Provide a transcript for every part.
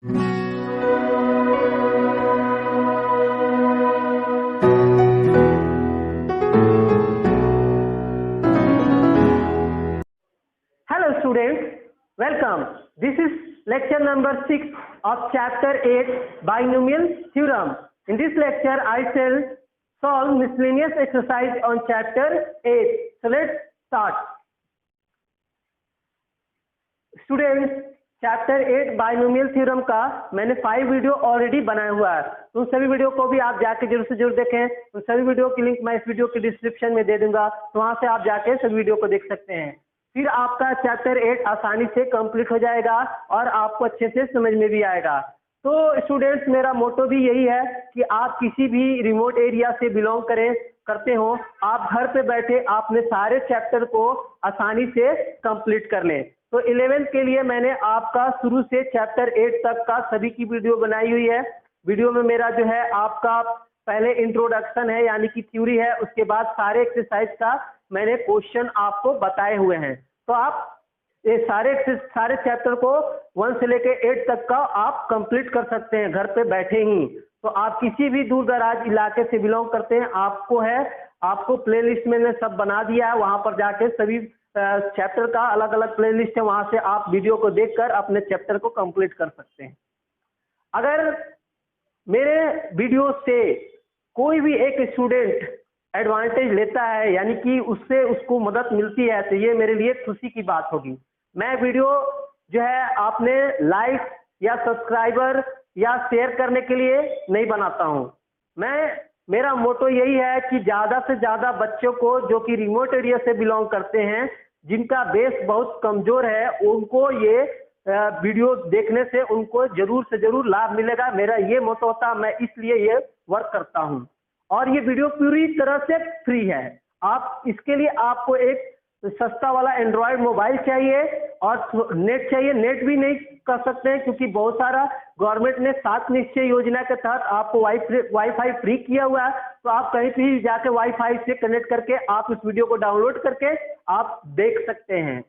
Hello students, welcome. This is lecture number 6 of chapter 8 binomial theorem. In this lecture I shall solve miscellaneous exercise on chapter 8. So let's start. Students, chapter 8 binomial theorem का मैंने 5 video already बनाया हुआ है, तो उन सभी video को भी आप जाके जरूर से जरूर देखें। उन सभी वीडियो की लिंक मैं इस वीडियो के डिस्क्रिप्शन में दे दूंगा, तो वहां से आप जाके सभी वीडियो को देख सकते हैं। फिर आपका चैप्टर 8 आसानी से कंप्लीट हो जाएगा और आपको अच्छे से समझ में भी आएगा। तो स्टूडेंट्स, मेरा मोटो भी यही है कि आप किसी भी रिमोट एरिया से बिलोंग करते हो, आप घर पे बैठे आपने सारे चैप्टर को आसानी से कंप्लीट कर लें। तो 11th के लिए मैंने आपका शुरू से चैप्टर 8 तक का सभी की वीडियो बनाई हुई है। वीडियो में मेरा जो है आपका पहले इंट्रोडक्शन है यानी कि थ्योरी है, उसके बाद सारे एक्सरसाइज का मैंने क्वेश्चन आपको बताए हुए हैं। तो आप ये सारे चैप्टर को 1 से लेके 8 तक का आप कंप्लीट कर सकते हैं घर पे बैठे ही। तो आप किसी भी दूर दराज इलाके से बिलोंग करते हैं, आपको प्लेलिस्ट में सब बना दिया है, वहां पर जाके सभी चैप्टर का अलग अलग प्लेलिस्ट है, वहां से आप वीडियो को देखकर अपने चैप्टर को कंप्लीट कर सकते हैं। अगर मेरे वीडियो से कोई भी एक स्टूडेंट एडवांटेज लेता है यानी कि उससे उसको मदद मिलती है, तो ये मेरे लिए खुशी की बात होगी। मैं वीडियो जो है आपने लाइक या सब्सक्राइबर या शेयर करने के लिए नहीं बनाता हूं। मेरा मोटो यही है कि ज्यादा से ज्यादा बच्चों को जो कि रिमोट एरिया से बिलोंग करते हैं, जिनका बेस बहुत कमजोर है, उनको ये वीडियो देखने से उनको जरूर से जरूर लाभ मिलेगा। मेरा ये मोटो होता है, मैं इसलिए ये वर्क करता हूं। और ये वीडियो पूरी तरह से फ्री है। आप इसके लिए आपको एक सस्ता वाला एंड्रॉयड मोबाइल चाहिए और नेट चाहिए। नेट भी नहीं कर सकते हैं क्योंकि बहुत सारा गवर्नमेंट ने 7 निश्चय योजना के तहत आपको वाईफाई फ्री किया हुआ है, तो आप कहीं भी जाके वाईफाई से कनेक्ट करके आप इस वीडियो को डाउनलोड करके आप देख सकते हैं,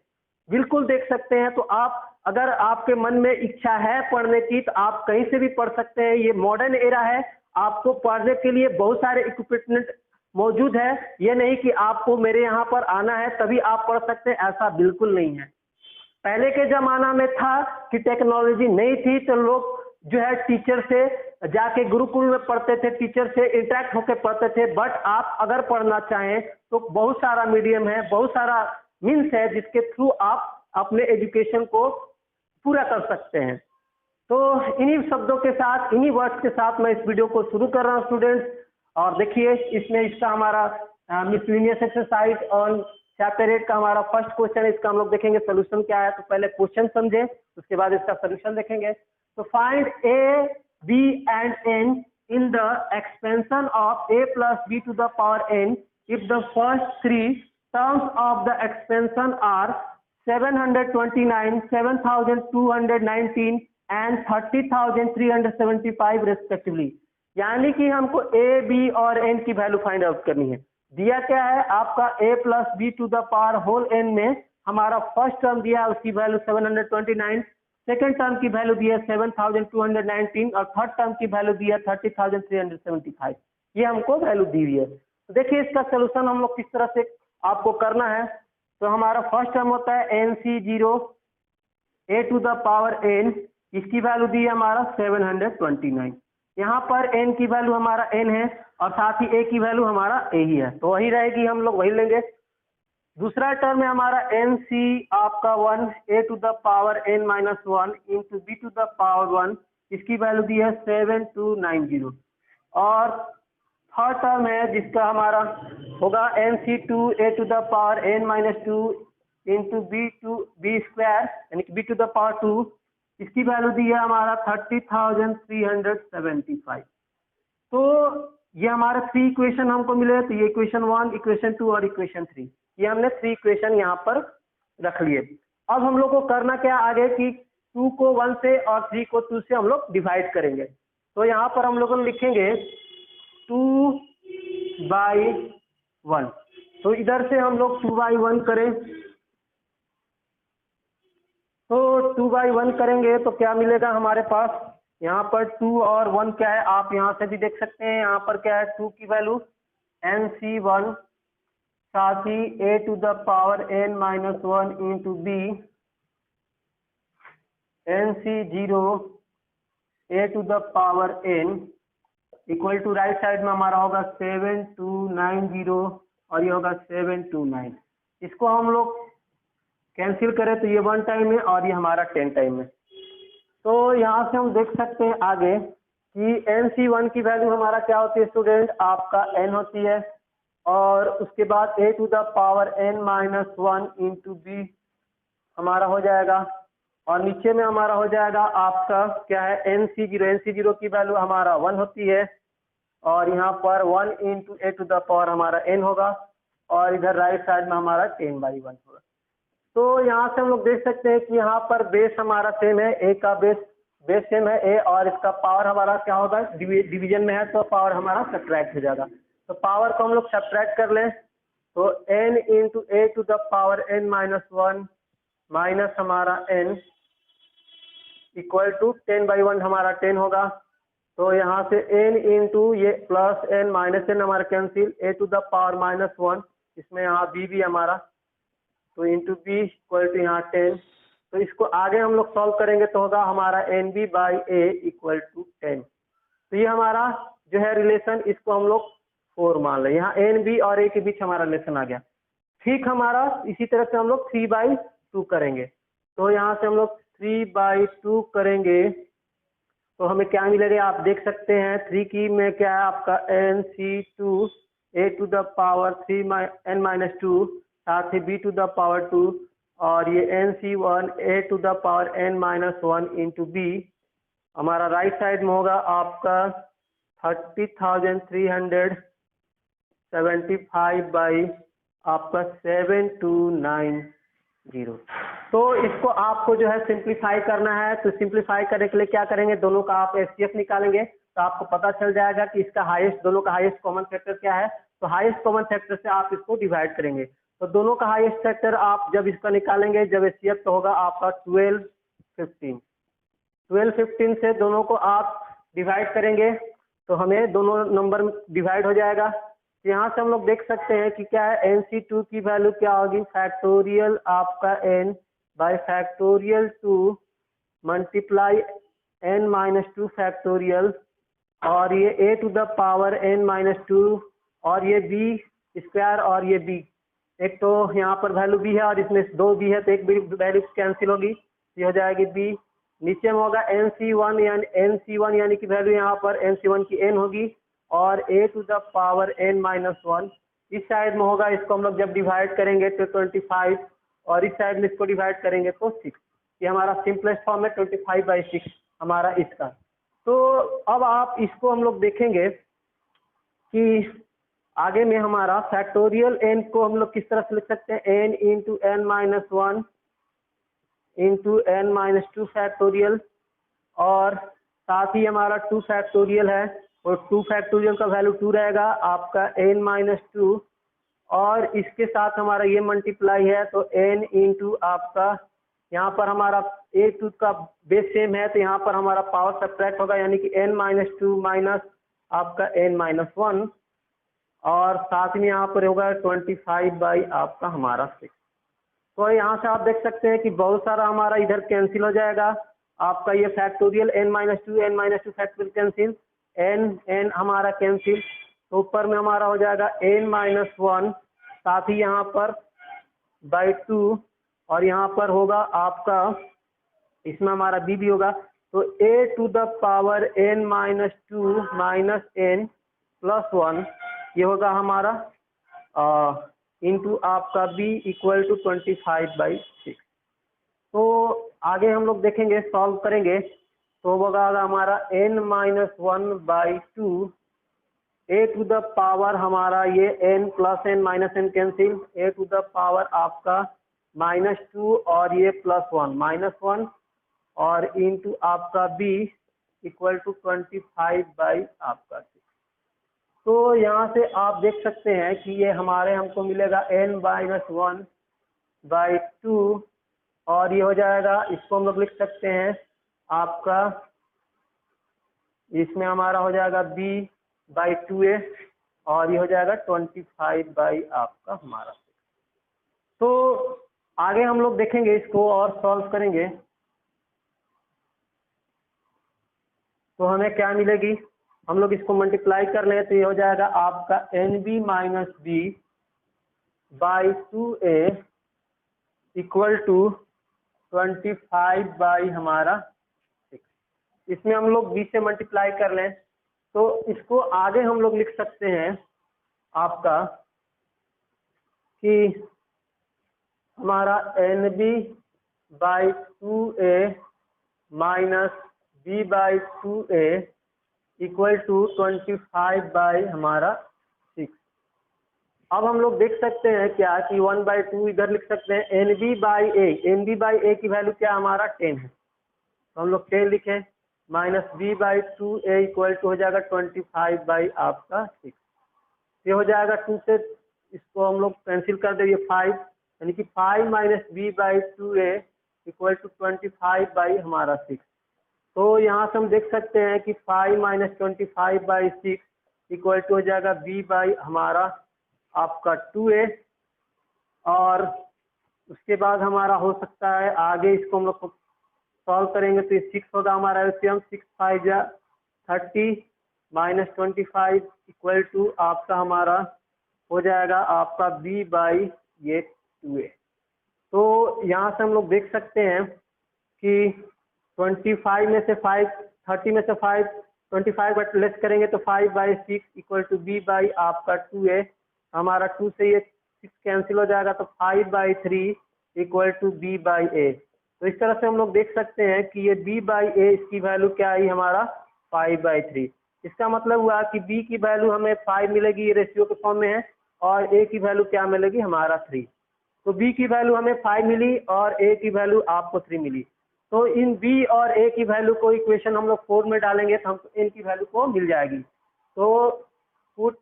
बिल्कुल देख सकते हैं। तो आप अगर आपके मन में इच्छा है पढ़ने की तो आप कहीं से भी पढ़ सकते हैं। ये मॉडर्न एरा है, आपको पढ़ने के लिए बहुत सारे इक्विपमेंट मौजूद है। ये नहीं कि आपको मेरे यहाँ पर आना है तभी आप पढ़ सकते हैं, ऐसा बिल्कुल नहीं है। पहले के जमाना में था कि टेक्नोलॉजी नहीं थी, तो लोग जो है टीचर से जाके गुरुकुल में पढ़ते थे, टीचर से इंटरेक्ट होकर पढ़ते थे। बट आप अगर पढ़ना चाहें तो बहुत सारा मीडियम है, बहुत सारा मीन्स है जिसके थ्रू आप अपने एजुकेशन को पूरा कर सकते हैं। तो इन्हीं शब्दों के साथ, इन्हीं वर्ड्स के साथ मैं इस वीडियो को शुरू कर रहा हूँ स्टूडेंट्स। और देखिए इसमें इसका हमारा मिसलेनियस एक्सरसाइज ऑन चैप्टर 8 का हमारा फर्स्ट क्वेश्चन है। इसका हम लोग देखेंगे सोल्यूशन क्या है। तो पहले क्वेश्चन समझें, उसके बाद इसका सोल्यूशन देखेंगे। तो find a, b and n in the expansion of a plus b to the power n if the first 3 terms of the expansion are 729, 7219 and 30,375 respectively. यानी कि हमको ए, बी और एन की वैल्यू फाइंड आउट करनी है। दिया क्या है आपका a plus b to the power whole n में हमारा फर्स्ट टर्म दिया है, उसकी वैल्यू 729, सेकेंड टर्म की वैल्यू दी है 7219 और थर्ड टर्म की वैल्यू दी है 30,375। ये हमको वैल्यू दी हुई है। तो देखिए इसका सोल्यूशन हम लोग किस तरह से आपको करना है। तो हमारा फर्स्ट टर्म होता है NC0 a to the power n, इसकी वैल्यू दी है हमारा 729। यहाँ पर n की वैल्यू हमारा n है और साथ ही a की वैल्यू हमारा a ही है, तो वही रहेगी, हम लोग वही लेंगे। दूसरा टर्म है हमारा NC आपका 1 a to the power n minus 1 into b to the power 1, इसकी वैल्यू दी है 7290। और थर्ड टर्म है जिसका हमारा होगा NC2 a to the power n minus 2 into b square यानी कि b टू द पावर 2, इसकी वैल्यू दी है हमारा 30,375। तो ये हमारे 3 इक्वेशन हमको मिले। तो ये इक्वेशन 1, इक्वेशन 2 और इक्वेशन 3, ये हमने 3 इक्वेशन यहाँ पर रख लिए। अब हम लोग को करना क्या आगे कि 2 को 1 से और 3 को 2 से हम लोग डिवाइड करेंगे। तो यहाँ पर हम लोग लिखेंगे 2/1। तो इधर से हम लोग 2/1 करें तो 2/1 करेंगे तो क्या मिलेगा हमारे पास, यहाँ पर 2 और 1 क्या है, आप यहाँ से भी देख सकते हैं। यहाँ पर क्या है 2 की वैल्यू NC1, साथ ही a to the power n-1 into b NC0 a to the power n equal to right side में हमारा होगा 7290 और ये होगा 729। इसको हम लोग कैंसिल करें तो ये 1 टाइम है और ये हमारा 10 टाइम है। तो यहाँ से हम देख सकते हैं आगे कि NC1 की वैल्यू हमारा क्या होती है स्टूडेंट, आपका n होती है, और उसके बाद a to the power n-1 into b हमारा हो जाएगा, और नीचे में हमारा हो जाएगा आपका क्या है NC0 की वैल्यू हमारा 1 होती है, और यहाँ पर 1 into a to the power हमारा n होगा, और इधर राइट साइड में हमारा 10/1 होगा। तो यहाँ से हम लोग देख सकते हैं कि यहाँ पर बेस हमारा सेम है, a का बेस सेम है a, और इसका पावर हमारा क्या होगा, डिवीजन में है तो पावर हमारा सब्ट्रैक्ट हो जाएगा। तो पावर को हम लोग सब्ट्रैक्ट कर लें तो n into a to the power n-1 minus हमारा n इक्वल टू 10/1 हमारा 10 होगा। तो यहाँ से n इंटू ये प्लस n माइनस n हमारा cancel, a to the power -1, इसमें यहाँ b भी हमारा, तो इंटू बी इक्वल टू यहाँ 10। तो इसको आगे हम लोग सॉल्व करेंगे तो होगा हमारा NB/A इक्वल टू 10। तो ये हमारा जो है रिलेशन, इसको हम लोग 4 मान लें। यहाँ NB और A के बीच हमारा रिलेशन आ गया। ठीक, हमारा इसी तरह से हम लोग 3/2 करेंगे। तो यहाँ से हम लोग 3/2 करेंगे तो हमें क्या मिलेगा, आप देख सकते हैं 3 की में क्या है आपका NC2 a to the power 3n-2, साथ ही b टू द पावर 2, और ये NC1 a to the power n-1 into b हमारा राइट साइड में होगा आपका 30,375 बाई आपका 7290। तो इसको आपको जो है सिंप्लीफाई करना है। तो सिंप्लीफाई करने के लिए क्या करेंगे, दोनों का आप एचसीएफ निकालेंगे तो आपको पता चल जाएगा कि इसका हाईएस्ट, दोनों का हाईएस्ट कॉमन फैक्टर क्या है। तो हाईएस्ट कॉमन फैक्टर से आप इसको डिवाइड करेंगे। तो दोनों का हाईएस्ट फैक्टर आप जब इसका निकालेंगे, जब एचसीएफ तो होगा आपका 1215 से दोनों को आप डिवाइड करेंगे तो हमें दोनों नंबर डिवाइड हो जाएगा। तो यहाँ से हम लोग देख सकते हैं कि क्या है NC2 की वैल्यू क्या होगी, फैक्टोरियल आपका n bye factorial 2 multiply n-2 factorial, और ये a to the power n-2, और ये b स्क्वायर, और ये b, एक तो यहाँ पर वैल्यू b है और इसमें 2 b है तो एक वैल्यू कैंसिल होगी, ये हो जाएगी b। नीचे में होगा NC1 यानी कि वैल्यू यहाँ पर NC1 की n होगी, और a to the power n-1 इस साइड में होगा। इसको हम लोग जब डिवाइड करेंगे तो 25, और इस साइड में इसको डिवाइड करेंगे तो 6। ये हमारा सिंपलेस्ट फॉर्म है 25/6 हमारा इसका। तो अब आप इसको हम लोग देखेंगे कि आगे में हमारा फैक्टोरियल n को हम लोग किस तरह से लिख सकते हैं, n into n-1 into n-2 factorial, और साथ ही हमारा 2 फैक्टोरियल है, और 2 फैक्टोरियल का वैल्यू 2 रहेगा आपका n-2, और इसके साथ हमारा ये मल्टीप्लाई है तो n इंटू आपका यहाँ पर हमारा a2 का बेस सेम है तो यहाँ पर हमारा पावर सब्ट्रैक्ट होगा, यानी कि n-2 माइनस आपका n-1, और साथ में यहाँ पर होगा 25 बाई आपका हमारा 6। तो यहाँ से आप देख सकते हैं कि बहुत सारा हमारा इधर कैंसिल हो जाएगा। आपका ये factorial n-2 factorial cancel, n हमारा कैंसिल, तो ऊपर में हमारा हो जाएगा n-1, साथ ही यहाँ पर बाई 2, और यहाँ पर होगा आपका इसमें हमारा b भी होगा, तो a to the power n-2 minus n plus 1 ये होगा हमारा इंटू आपका b इक्वल टू 25/6। तो आगे हम लोग देखेंगे, सॉल्व करेंगे तो होगा हमारा n-1/2 a to the power हमारा ये n plus n minus n cancel, a to the power आपका -2 और ये +1 और इंटू आपका b इक्वल टू 25 आपका 6। तो यहाँ से आप देख सकते हैं कि ये हमारे हमको मिलेगा n-1/2 और ये हो जाएगा, इसको हम लोग लिख सकते हैं आपका, इसमें हमारा हो जाएगा b/2a और ये हो जाएगा 25 बाई आपका हमारा। तो आगे हम लोग देखेंगे इसको और सॉल्व करेंगे तो हमें क्या मिलेगी। हम लोग इसको मल्टीप्लाई कर लें तो ये हो जाएगा आपका NB-B/2a इक्वल टू 25 बाई हमारा 6। इसमें हम लोग b से मल्टीप्लाई कर लें तो इसको आगे हम लोग लिख सकते हैं आपका कि हमारा NB/2a minus b/2a equal to 25 by हमारा 6। अब हम लोग देख सकते हैं क्या कि 1/2 इधर लिख सकते हैं। NB/a की वैल्यू क्या हमारा 10 है, तो हम लोग 10 लिखें माइनस b/2a इक्वल टू हो जाएगा 25 बाई आपका 6। ये हो जाएगा 2 से इसको हम लोग कैंसिल कर देंगे 5, यानी कि 5 minus b/2a equal to 25 by हमारा 6। तो यहाँ से हम देख सकते हैं कि 5 माइनस 25 बाई 6 इक्वल टू हो जाएगा b बाई हमारा आपका 2a। और उसके बाद हमारा हो सकता है आगे इसको हम लोग सॉल्व करेंगे तो ये 6 होगा हमारा एलसीएम, 6 5 जा 30 माइनस 25 इक्वल टू आपका हमारा हो जाएगा आपका b बाई ये 2a। तो यहाँ से हम लोग देख सकते हैं कि 25 में से 5, 30 में से 5, 25 लेस करेंगे तो 5/6 इक्वल टू b बाई आपका 2a। हमारा 2 से ये 6 कैंसिल हो जाएगा तो 5/3 equal to b by a। तो इस तरह से हम लोग देख सकते हैं कि ये b बाई a इसकी वैल्यू क्या आई हमारा 5/3। इसका मतलब हुआ कि b की वैल्यू हमें 5 मिलेगी, ये रेशियो के फॉर्म में है, और a की वैल्यू क्या मिलेगी हमारा 3। तो b की वैल्यू हमें 5 मिली और a की वैल्यू आपको 3 मिली। तो इन b और a की वैल्यू को इक्वेशन हम लोग 4 में डालेंगे तो हमको n की वैल्यू को मिल जाएगी। तो put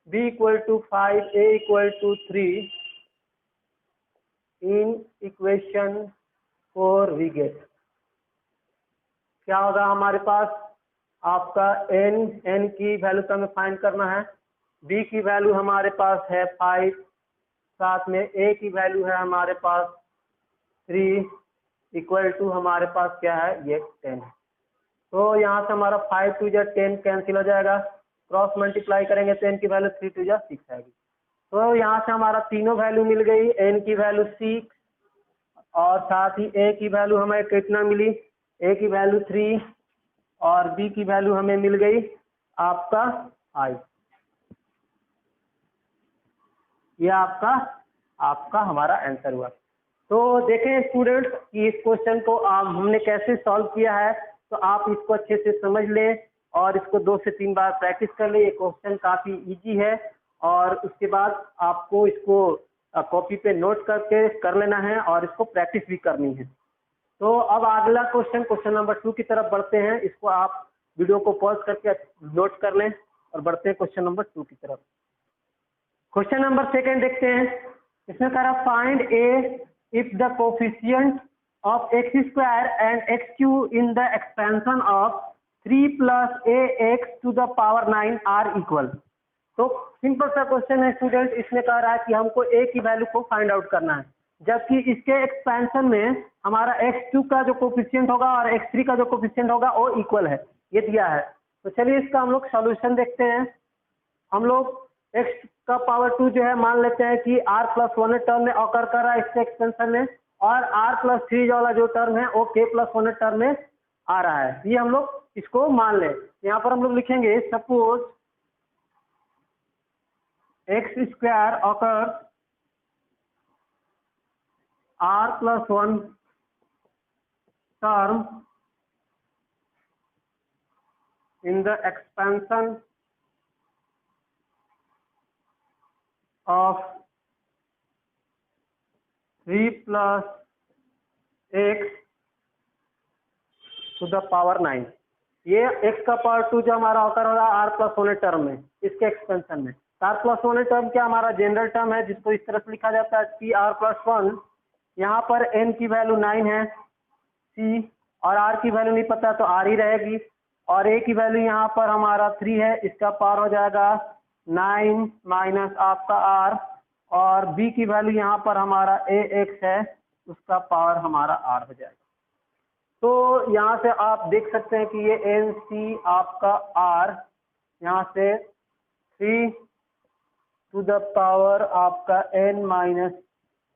b equal to 5 a equal to 3 इन इक्वेशन 4 वी गेट क्या होगा हमारे पास आपका n की वैल्यू तो हमें फाइंड करना है, b की वैल्यू हमारे पास है 5, साथ में a की वैल्यू है हमारे पास 3 इक्वल टू हमारे पास क्या है ये 10। तो यहाँ से हमारा 5 2 जा 10 कैंसिल हो जाएगा, क्रॉस मल्टीप्लाई करेंगे तो n की वैल्यू 3 2 जा 6 आएगी। तो यहाँ से हमारा तीनों वैल्यू मिल गई, n की वैल्यू 6 और साथ ही a की वैल्यू हमें कितना मिली, a की वैल्यू 3 और b की वैल्यू हमें मिल गई आपका 5। ये आपका हमारा आंसर हुआ। तो देखें स्टूडेंट्स कि इस क्वेश्चन को हमने कैसे सॉल्व किया है, तो आप इसको अच्छे से समझ लें और इसको 2 से 3 बार प्रैक्टिस कर लें। ये क्वेश्चन काफ़ी इजी है और उसके बाद आपको इसको कॉपी पे नोट करके कर लेना है और इसको प्रैक्टिस भी करनी है। तो अब अगला क्वेश्चन नंबर 2 की तरफ बढ़ते हैं। इसको आप वीडियो को पॉज करके नोट कर लें और बढ़ते हैं क्वेश्चन नंबर 2 की तरफ। क्वेश्चन नंबर 2 देखते हैं। इसमें कह रहा find A if the coefficient of x square and x cube in the expansion of 3 plus ax to the power 9 are equal। तो सिंपल सा क्वेश्चन है स्टूडेंट, इसमें कह रहा है कि हमको a की वैल्यू को फाइंड आउट करना है, जबकि इसके एक्सपेंशन में हमारा x2 का जो कोफिशिएंट होगा और x3 का जो कोफिशिएंट होगा वो इक्वल है, ये दिया है। तो चलिए इसका हम लोग सॉल्यूशन देखते हैं। हम लोग x का पावर 2 जो है मान लेते हैं कि r+1 टर्म में ऑकर कर रहा है इसके एक्सपेंशन में, और r+3 वाला जो टर्म है वो k+1 टर्म में आ रहा है। ये हम लोग इसको मान लें। यहाँ पर हम लोग लिखेंगे suppose x² occur r+1 term in the expansion of 3 plus x to the power 9। ये x का पावर 2 जो हमारा ऑकर हो रहा है r+1 टर्म में इसके एक्सपेंशन में। r+1 टर्म क्या हमारा जनरल टर्म है, जिसको इस तरह से लिखा जाता है कि r+1 यहाँ पर n की वैल्यू 9 है, c और r की वैल्यू नहीं पता तो r ही रहेगी, और a की वैल्यू यहाँ पर हमारा 3 है, इसका पावर हो जाएगा 9 माइनस आपका r, और b की वैल्यू यहाँ पर हमारा ax है, उसका पावर हमारा r हो जाएगा। तो यहाँ से आप देख सकते हैं कि ये nc आपका r यहाँ से 3 टू द पावर आपका n माइनस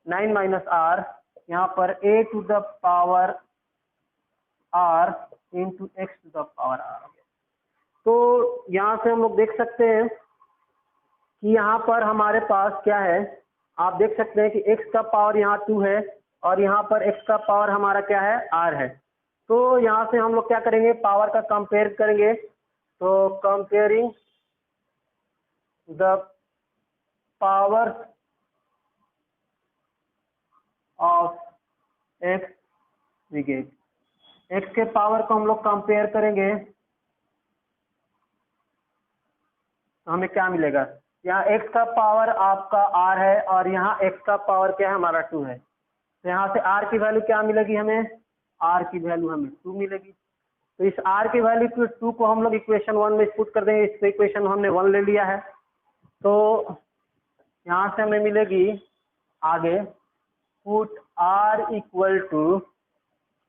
9 माइनस r, यहाँ पर a to the power r into x to the power r हो गया। तो यहाँ से हम लोग देख सकते हैं कि यहाँ पर हमारे पास क्या है, आप देख सकते हैं कि x का पावर यहाँ 2 है और यहाँ पर x का पावर हमारा क्या है, r है। तो यहाँ से हम लोग क्या करेंगे, पावर का कंपेयर करेंगे, तो comparing the power of x we get, x के पावर को हम लोग कंपेयर करेंगे तो हमें क्या मिलेगा, यहाँ x का पावर आपका r है और यहाँ x का पावर क्या है, हमारा 2 है। तो यहाँ से r की वैल्यू क्या मिलेगी हमें, r की वैल्यू हमें 2 मिलेगी। तो इस r की वैल्यू 2 को हम लोग इक्वेशन 1 में पुट कर देंगे, इस इक्वेशन हमने 1 ले लिया है। तो यहाँ से हमें मिलेगी आगे, put r equal to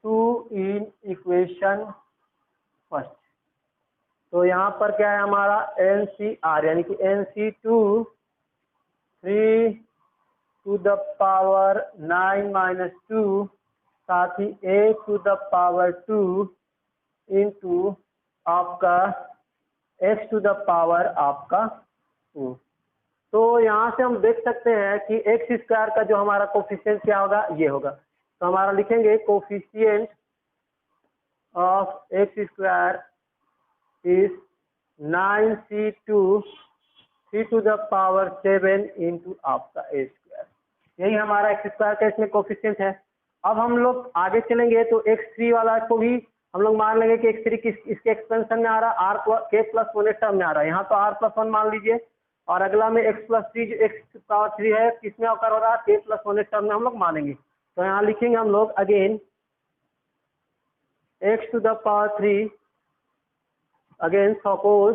2 in equation first. तो यहाँ पर क्या है हमारा NCR, यानी कि NC2 3 to the power 9 minus 2, साथ ही a to the power 2 into आपका x टू द पावर आपका 2। तो यहाँ से हम देख सकते हैं कि एक्स स्क्वायर का जो हमारा कोफिशिएंट क्या होगा, ये होगा। तो हमारा लिखेंगे coefficient of x square is 9c2 3 to the power 7 into आपका a स्क्वायर। यही हमारा एक्स स्क्वायर का इसमें कोफिशिएंट है। अब हम लोग आगे चलेंगे तो x3 वाला को भी हम लोग मान लेंगे कि x3 इसके एक्सपेंशन में आ रहा, r k प्लस 1 टर्म में आ रहा है, यहाँ तो r प्लस 1 मान लीजिए, और अगला में x प्लस 3 जो x पावर 3 है किसमें ऑकर हो रहा है, k प्लस 1 टर्म में हम लोग मानेंगे। तो यहाँ लिखेंगे हम लोग again x to the power 3, again suppose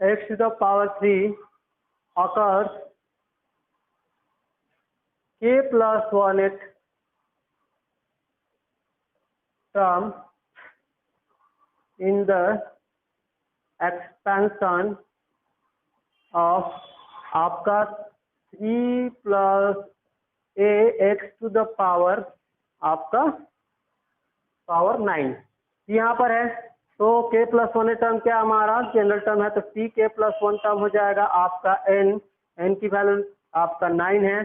x to the power 3 occurs k plus 1 term in the expansion of आपका 3 plus a x to the power आपका पावर 9 यहाँ पर है। तो k प्लस 1 टर्म क्या हमारा जनरल टर्म है, तो t k प्लस 1 टर्म हो जाएगा आपका n की वैल्यू आपका 9 है,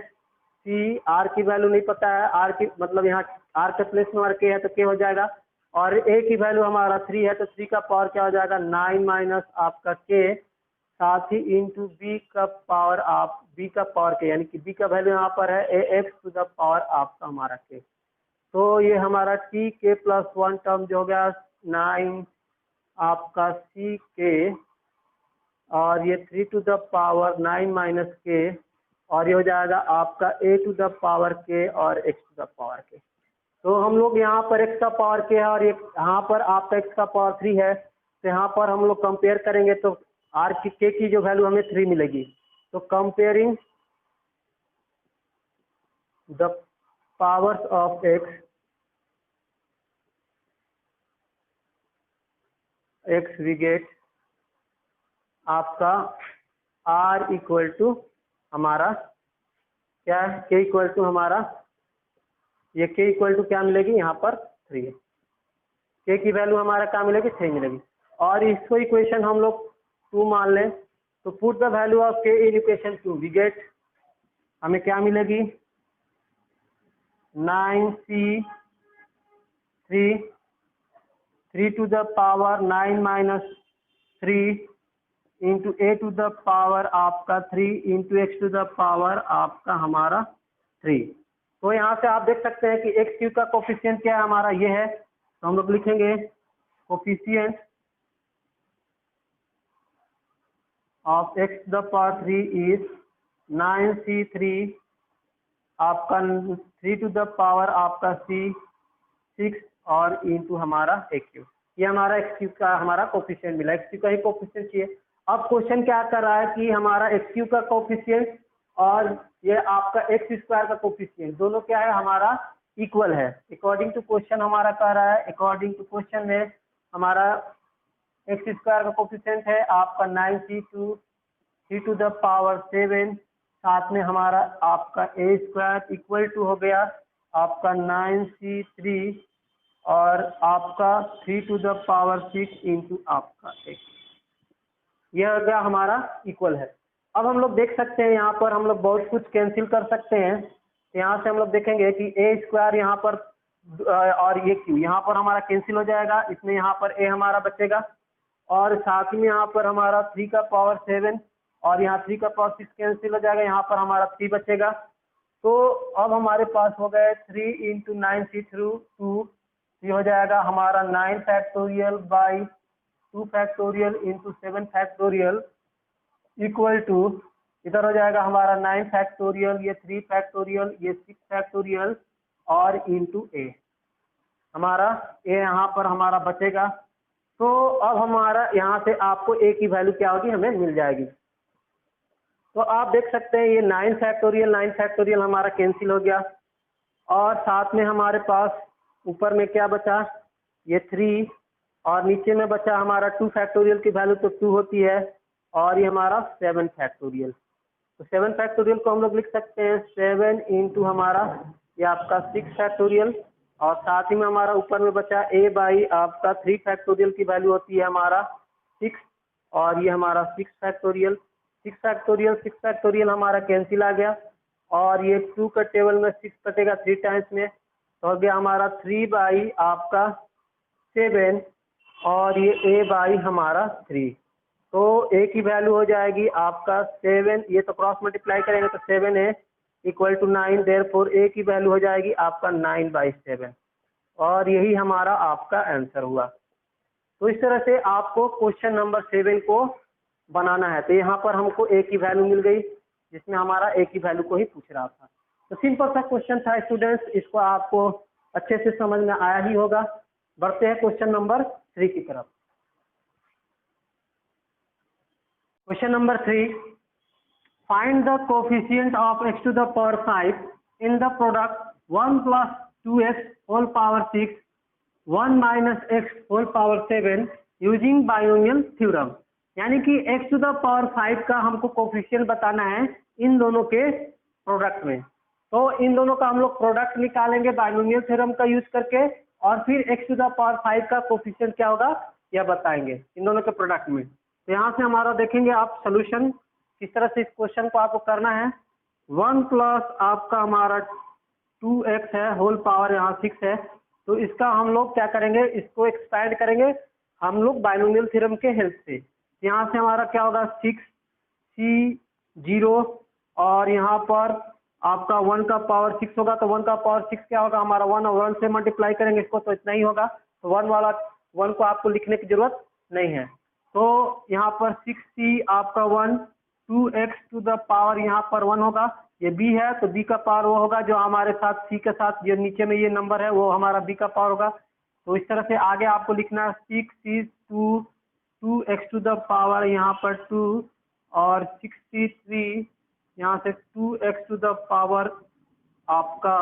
c r की वैल्यू नहीं पता है, r की मतलब यहाँ r के प्लेस में k है तो k हो जाएगा, और a की वैल्यू हमारा 3 है तो 3 का पावर क्या हो जाएगा 9 माइनस आपका k, साथ ही इंटू b का पावर आप b का पावर k, यानी कि b का वैल्यू यहाँ पर है ax टू द पावर आपका हमारा k। तो ये हमारा t k प्लस 1 टर्म जो हो गया 9 आपका c k, और ये 3 to the power 9 minus k, और ये हो जाएगा आपका a to the power k और x to the power k। तो हम लोग यहाँ पर x का पावर k है और यहाँ पर आपका x का पावर 3 है, तो यहाँ पर हम लोग कंपेयर करेंगे तो r की k की जो वैल्यू हमें 3 मिलेगी। तो comparing the powers of x we get आपका r इक्वल टू हमारा क्या है, k इक्वल टू हमारा ये k इक्वल टू क्या मिलेगी, यहाँ पर 3 है, k की वैल्यू हमारा क्या मिलेगी 3 मिलेगी, और इसको इक्वेशन हम लोग 2 मान लें। तो put the value of k in equation 2 we get, हमें क्या मिलेगी 9c3 to the power 9 minus 3 into a to the power आपका 3 into x to the power आपका हमारा 3। तो यहाँ से आप देख सकते हैं कि एक्स क्यू का कोफिशिएंट क्या है हमारा, ये है। तो हम लोग लिखेंगे coefficient of x to the power 3 is 9c3 आपका 3 टू द पावर आपका सी 6 और इंटू हमारा एक्यू। ये हमारा एक्स का हमारा कोफिशिएंट मिला, एक्स का ही कोफिशिएंट चाहिए। अब क्वेश्चन क्या कर रहा है कि हमारा एक्स का कोफिशिएंट और ये आपका एक्स स्क्वायर का कोफिशिएंट दोनों क्या है हमारा इक्वल है। अकॉर्डिंग टू क्वेश्चन हमारा कह रहा है, अकॉर्डिंग टू क्वेश्चन में हमारा एक्स स्क्वायर का कोफिशिएंट है आपका 9c2 टू द पावर 7, साथ में हमारा आपका ए स्क्वायर इक्वल टू हो गया आपका 9c3 और आपका 3 टू द पावर 6 इंटू आपका एक्स। यह हो गया हमारा इक्वल है। अब हम लोग देख सकते हैं यहाँ पर हम लोग बहुत कुछ कैंसिल कर सकते हैं। यहाँ से हम लोग देखेंगे कि ए स्क्वायर यहाँ पर और ये क्यू यहाँ पर हमारा कैंसिल हो जाएगा, इसमें यहाँ पर ए हमारा बचेगा और साथ में यहाँ पर हमारा 3 का पावर 7 और यहाँ 3 का पावर 6 कैंसिल हो जाएगा, यहाँ पर हमारा 3 बचेगा। तो अब हमारे पास हो गए 3 इंटू 9c2 ये हो जाएगा हमारा 9 factorial by 2 factorial into 7 factorial equal to इधर हो जाएगा हमारा 9 फैक्टोरियल, ये 3 फैक्टोरियल, ये 6 फैक्टोरियल और इंटू ए हमारा ए यहाँ पर हमारा बचेगा। तो अब हमारा यहाँ से आपको ए की वैल्यू क्या होगी हमें मिल जाएगी। तो आप देख सकते हैं ये 9 फैक्टोरियल हमारा कैंसिल हो गया और साथ में हमारे पास ऊपर में क्या बचा ये 3 और नीचे में बचा हमारा 2 फैक्टोरियल की वैल्यू तो 2 होती है और ये हमारा 7 फैक्टोरियल। तो 7 फैक्टोरियल को हम लोग लिख सकते हैं 7 इंटू हमारा ये आपका 6 फैक्टोरियल और साथ ही में हमारा ऊपर में बचा ए बाई आपका 3 फैक्टोरियल की वैल्यू होती है हमारा 6 और ये हमारा 6 फैक्टोरियल। 6 फैक्टोरियल हमारा कैंसिल आ गया और ये 2 का टेबल में 6 कटेगा 3 टाइम्स में तो हो गया हमारा 3 बाई आपका 7 और ये ए बाई हमारा 3। तो ए की वैल्यू हो जाएगी आपका 7, ये तो क्रॉस मल्टीप्लाई करेंगे तो 7 है इक्वल टू 9, देयरफॉर ए की वैल्यू हो जाएगी आपका 9/7 और यही हमारा आपका आंसर हुआ। तो इस तरह से आपको क्वेश्चन नंबर 7 को बनाना है। तो यहाँ पर हमको ए की वैल्यू मिल गई जिसमें हमारा ए की वैल्यू को ही पूछ रहा था। तो सिंपल सा क्वेश्चन था स्टूडेंट्स, इसको आपको अच्छे से समझ में आया ही होगा। बढ़ते हैं क्वेश्चन नंबर 3 की तरफ। Question number 3, find the coefficient of x to the power 5 in the product 1 + 2x whole power 6 1 - x whole power 7 using binomial theorem. यानी कि x टू द पावर 5 का हमको कोफिशिएंट बताना है इन दोनों के प्रोडक्ट में। तो इन दोनों का हम लोग प्रोडक्ट निकालेंगे बाइनोमियल थ्योरम का यूज करके और फिर x टू द पावर 5 का कोफिशिएंट क्या होगा यह बताएंगे इन दोनों के प्रोडक्ट में। तो यहाँ से हमारा देखेंगे आप सोल्यूशन किस तरह से इस क्वेश्चन को आपको करना है। 1 प्लस आपका हमारा 2x है होल पावर यहाँ 6 है, तो इसका हम लोग क्या करेंगे इसको एक्सपैंड करेंगे हम लोग बाइनोमियल थ्योरम के हेल्प से। यहाँ से हमारा क्या होगा 6c0 और यहाँ पर आपका 1 का पावर 6 होगा तो 1 का पावर 6 क्या होगा हमारा 1 और 1 से मल्टीप्लाई करेंगे इसको तो इतना ही होगा। तो 1 को आपको लिखने की जरूरत नहीं है। तो यहाँ पर 6c आपका 1 2x टू द पावर यहाँ पर 1 होगा, ये b है तो b का पावर वो होगा जो हमारे साथ c के साथ जो नीचे में ये नंबर है वो हमारा b का पावर होगा। तो इस तरह से आगे आपको लिखना है 6c2 2x to the power यहाँ पर 2 और 63 यहाँ से 2x टू द पावर आपका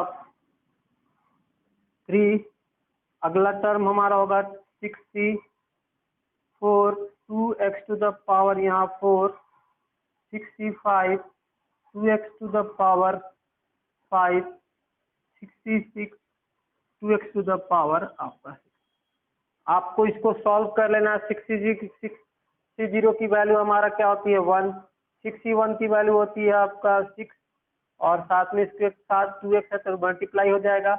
3। अगला टर्म हमारा होगा 64 2x टू द पावर यहाँ 4 65 2x to the power 5 66 2x to the power आपका 6। आपको इसको सॉल्व कर लेना है। 6c0 की वैल्यू हमारा क्या होती है 1, 6c1 की वैल्यू होती है आपका 6 और साथ में इसके साथ 2x है तो मल्टीप्लाई हो जाएगा।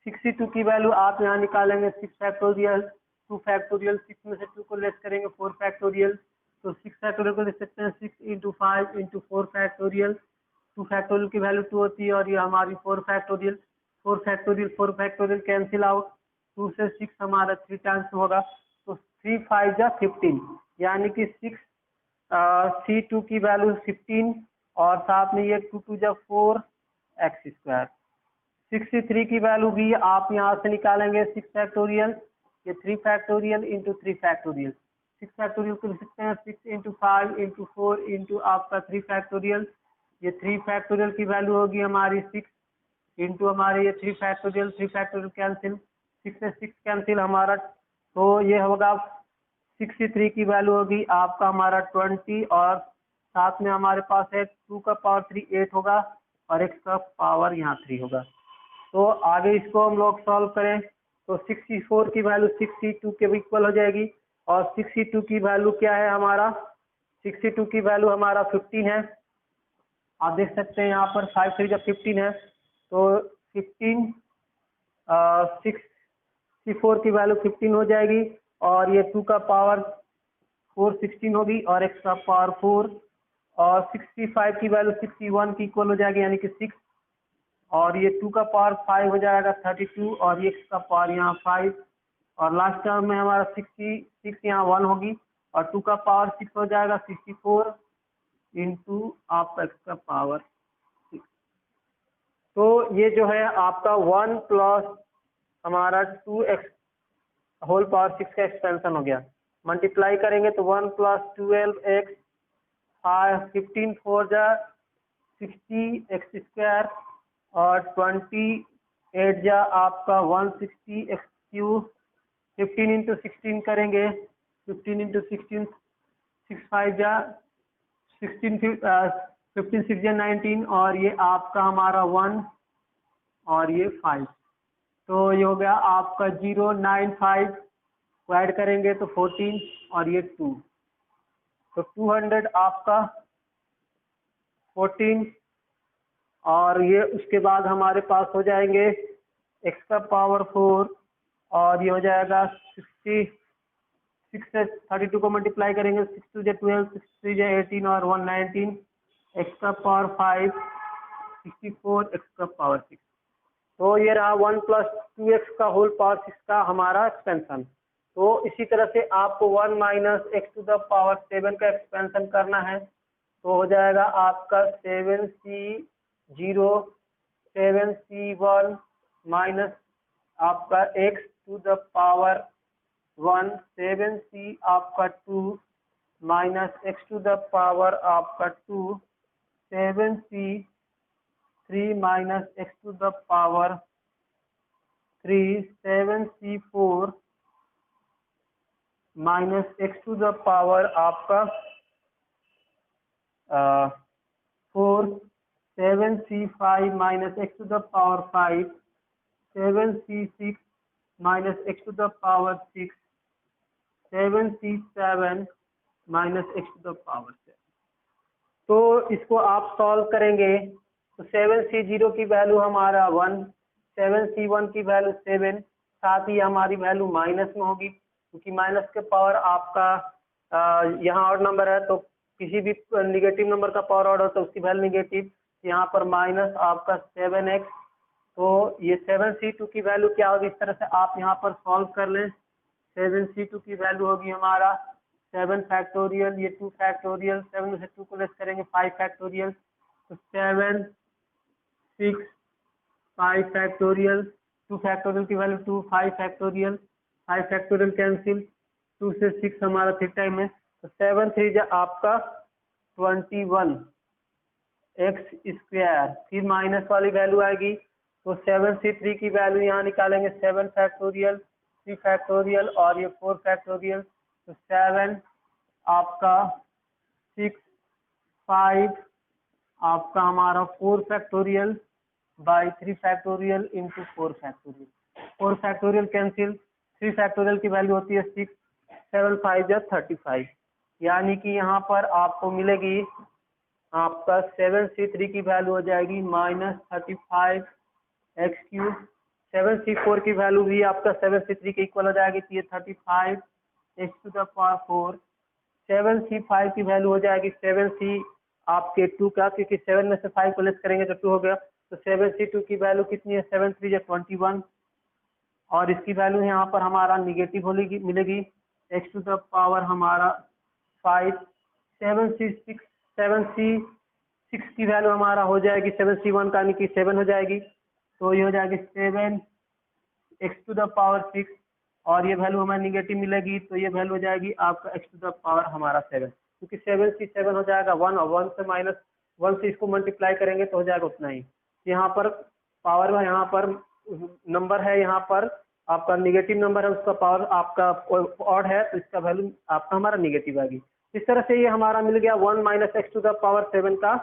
62 की वैल्यू आप यहाँ निकालेंगे 6 फैक्टोरियल 2 फैक्टोरियल 6 में से 2 को लेस करेंगे 4 फैक्टोरियल तो 6 फैक्टोरियल को लिख सकते हैं 6 इंटू 5 इंटू 4 फैक्टोरियल। 2 फैक्टोरियल की वैल्यू 2 होती है और ये हमारी 4 फैक्टोरियल कैंसिल आउट 2 से 6 हमारा 3 टाइम्स होगा तो 3 5 जा 15 यानी कि 6 c2 की वैल्यू 15 और साथ में ये 2 2 जा 4 एक्स स्क्वायर। 63 की वैल्यू भी आप यहाँ से निकालेंगे 6 फैक्टोरियल, ये 3 फैक्टोरियल इंटू 3 फैक्टोरियल। 6 फैक्टोरियल को लिख सकते हैं 6 इंटू 5 इंटू 4 इंटू आपका 3 फैक्टोरियल। ये 3 फैक्टोरियल की वैल्यू होगी हमारी 6 इंटू हमारे ये 3 फैक्टोरियल कैंसिल, 6 से 6 कैंसिल हमारा, तो ये होगा 63 की वैल्यू होगी आपका हमारा 20, और साथ में हमारे पास है 2 का पावर 3 8 होगा, और x का पावर यहाँ 3 होगा। तो आगे इसको हम लोग सॉल्व करें तो 64 की वैल्यू 62 के इक्वल हो जाएगी, और 62 की वैल्यू क्या है हमारा, 62 की वैल्यू हमारा 15 है। आप देख सकते हैं यहाँ पर 5 3 जब 15 है, तो 15 64 की वैल्यू 15 हो जाएगी, और ये 2 का पावर 4 16 होगी, और x का पावर 4, और 65 की वैल्यू 61 की इक्वल हो जाएगी यानी कि 6, और ये 2 का पावर 5 हो जाएगा 32, और ये x का पावर यहाँ 5, और लास्ट टर्म में हमारा 66 यहाँ 1 होगी, और 2 का पावर 6 हो जाएगा 64 इंटू आपका x का पावर 6। तो ये जो है आपका 1 प्लस हमारा 2x होल पावर 6 का एक्सपेंशन हो गया। मल्टीप्लाई करेंगे तो 1 प्लस 12x 15 4 जा 60 एक्स स्क्वायर, और 28 जा आपका 160 एक्स क्यूब। 15 इंटू 16 करेंगे, 15 इंटू 16 6 5 जा 16 15 6 जा 19, और ये आपका हमारा 1 और ये 5, तो ये हो गया आपका 095 को ऐड करेंगे तो 14, और ये 2, तो 200 आपका 14, और ये उसके बाद हमारे पास हो जाएंगे x का पावर 4, और ये हो जाएगा 66 से 32 को मल्टीप्लाई करेंगे 6 2 जा 12 6 3 जा 18 और 119, x का पावर 5 64 x का पावर 6। तो ये रहा 1 प्लस 2x का होल पावर 6 का हमारा एक्सपेंशन। तो इसी तरह से आपको 1 minus x to the power 7 का एक्सपेंशन करना है, तो हो जाएगा आपका 7c0 7c1 माइनस आपका x to the power 1 7c आपका 2 minus x to the power आपका 2 7c 3 minus x to the power 3 7c4 minus x to the power आपका 4 7c5 minus x to the power 5 7c6 minus x to the power 6 7c7 minus x to the power 7। तो इसको आप solve करेंगे तो 7c0 की value हमारा 1, 7c1 की value 7, साथ ही हमारी वैल्यू माइनस में होगी, क्योंकि माइनस के पावर आपका यहाँ ऑड नंबर है, तो किसी भी निगेटिव नंबर का पावर ऑड हो तो उसकी वैल्यू निगेटिव, यहाँ पर माइनस आपका 7x। तो ये 7c2 की वैल्यू क्या होगी, इस तरह से आप यहाँ पर सॉल्व कर लें। 7c2 की वैल्यू होगी हमारा 7 फैक्टोरियल, ये 2 फैक्टोरियल, 7 में से 2 को लेस करेंगे 5 फैक्टोरियल, तो 7 6 5 फैक्टोरियल, 2 फैक्टोरियल की वैल्यू 2 5 फैक्टोरियल, 5 फैक्टोरियल कैंसिल, 2 से 6 हमारा थिक टाइम है, तो 7 3 जा आपका 21 एक्स स्क्वायर, फिर माइनस वाली वैल्यू आएगी, तो 7c3 की वैल्यू यहाँ निकालेंगे 7 फैक्टोरियल 3 फैक्टोरियल और ये 4 फैक्टोरियल, तो 7 आपका 6 5 आपका हमारा 4 factorial by 3 factorial into 4 factorial, 4 factorial cancel, 3 factorial की वैल्यू होती है 6 7 5 या 35, यानी कि यहाँ पर आपको मिलेगी आपका 7c3 की वैल्यू हो जाएगी माइनस 35 एक्स क्यूब। 7c4 की वैल्यू भी आपका 7c3 के इक्वल हो जाएगी, तो ये 35 x to the power 4। 7c5 की वैल्यू हो जाएगी 7c आपके 2 का, क्योंकि 7 में से 5 को लेस करेंगे तो 2 हो गया, तो 7c2 की वैल्यू कितनी है 7 3 या 21, और इसकी वैल्यू यहाँ पर हमारा निगेटिव मिलेगी एक्स टू द पावर हमारा 5। 7c6 6 की वैल्यू हमारा हो जाएगी 7C1 का, यानी कि 7 हो जाएगी। तो ये हो जाएगी 7x⁶, और ये वैल्यू हमारी निगेटिव मिलेगी, तो ये वैल्यू हो जाएगी आपका x⁻ हमारा 7, क्योंकि 7 हो जाएगा 1, और 1 से माइनस 1 से इसको मल्टीप्लाई करेंगे तो हो जाएगा उतना ही। यहाँ पर पावर में, यहाँ पर नंबर है, यहाँ पर आपका निगेटिव नंबर है, उसका पावर आपका ऑड है, तो इसका वैल्यू आपका हमारा निगेटिव आएगी। इस तरह से ये हमारा मिल गया 1 - x⁻7 का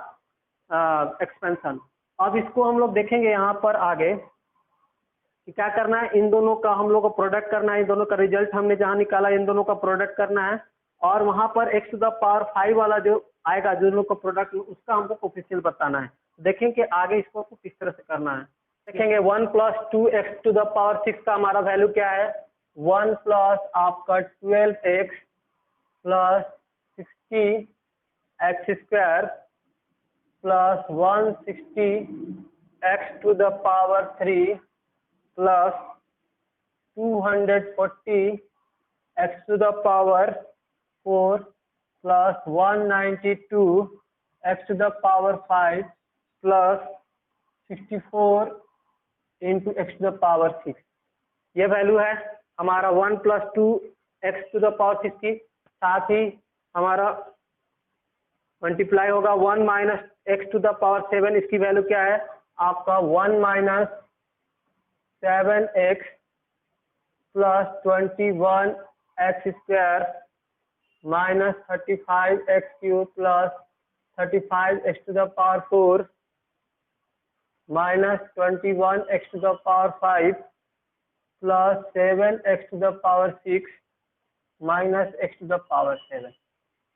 एक्सपेंशन। अब इसको हम लोग देखेंगे यहाँ पर आगे कि क्या करना है, इन दोनों का हम लोग को प्रोडक्ट करना है, इन दोनों का रिजल्ट हमने जहाँ निकाला इन दोनों का प्रोडक्ट करना है, और वहाँ पर x⁻5 वाला जो आएगा, जो लोग का प्रोडक्ट, उसका हमको कोफिशिएंट बताना है। देखें कि आगे इसको किस तरह से करना है। देखेंगे 1 + 2x⁻6 का हमारा वैल्यू क्या है, 1 प्लस आपका 12x plus 60x² plus 160x⁻3 plus 240x⁴ plus 192x⁵ plus 64 × x⁻6। ये वैल्यू है हमारा 1 + 2x⁻6 की, साथ ही हमारा मल्टीप्लाई होगा 1 - x⁻7, इसकी वैल्यू क्या है आपका 1 - 7x plus 21x² minus 35x³ plus 35x⁴ minus 21x⁵ plus 7x⁶ minus x⁻7।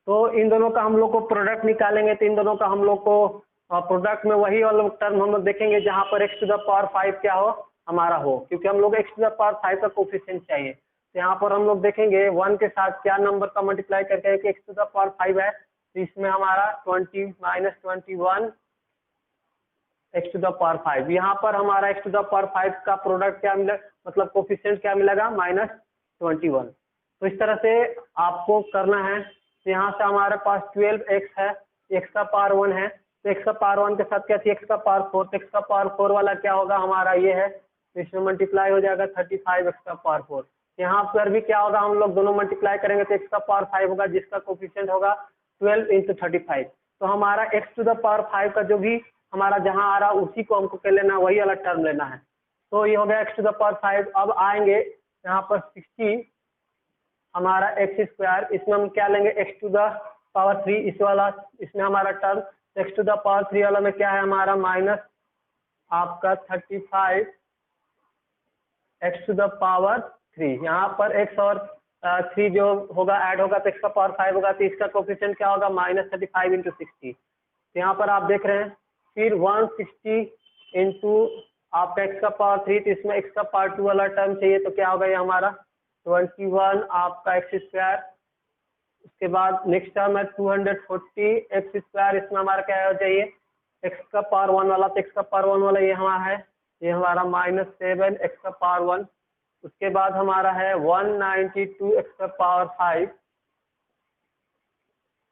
तो इन दोनों का हम लोग को प्रोडक्ट निकालेंगे, तो इन दोनों का हम लोग को प्रोडक्ट में वही वाला टर्म हम लोग देखेंगे जहाँ पर x⁻5 क्या हो हमारा हो, क्योंकि हम लोग x⁻5 का कोफिशिएंट चाहिए। तो यहाँ पर हम लोग देखेंगे 1 के साथ क्या नंबर का मल्टीप्लाई करके कि x⁻5 है, तो इसमें हमारा 20 - 21 x⁻5। यहाँ पर हमारा x⁻5 का प्रोडक्ट क्या मिला, मतलब कोफिशिएंट क्या मिलेगा -21। तो इस तरह से आपको करना है। तो यहाँ से हमारे पास 12x है, x⁻1 है, तो x⁻1 के साथ क्या थी x⁻4, तो x⁻4 वाला क्या होगा हमारा ये है, तो इसमें मल्टीप्लाई हो जाएगा 35x⁻4। यहाँ पर भी क्या होगा, हम लोग दोनों मल्टीप्लाई करेंगे तो x⁻5 होगा, जिसका कोफिशिएंट होगा 12 × 35। तो हमारा x⁻5 का जो भी हमारा जहाँ आ रहा उसी को हमको क्या लेना, वही वाला टर्म लेना है। तो ये हो गया x⁻5। अब आएंगे यहाँ पर 60 हमारा x², इसमें हम क्या लेंगे x⁻3, इस वाला, इसमें हमारा टर्म x⁻3 वाला में क्या है हमारा माइनस आपका 35 x⁻3। यहाँ पर x और 3 जो होगा ऐड होगा तो x⁻5 होगा, तो इसका कोफिशिएंट क्या होगा -35 × 60। तो यहाँ पर आप देख रहे हैं, फिर 160 इंटू आपका x⁻3, तो इसमें x⁻2 वाला टर्म चाहिए, तो क्या होगा ये हमारा 21 आपका x²। उसके बाद नेक्स्ट टर्म है 240 x², इसमें हमारा क्या हो चाहिए x⁻1 वाला, तो x⁻1 वाला ये हमारा है, ये हमारा -7 x⁻1। उसके बाद हमारा है 192 x⁻5।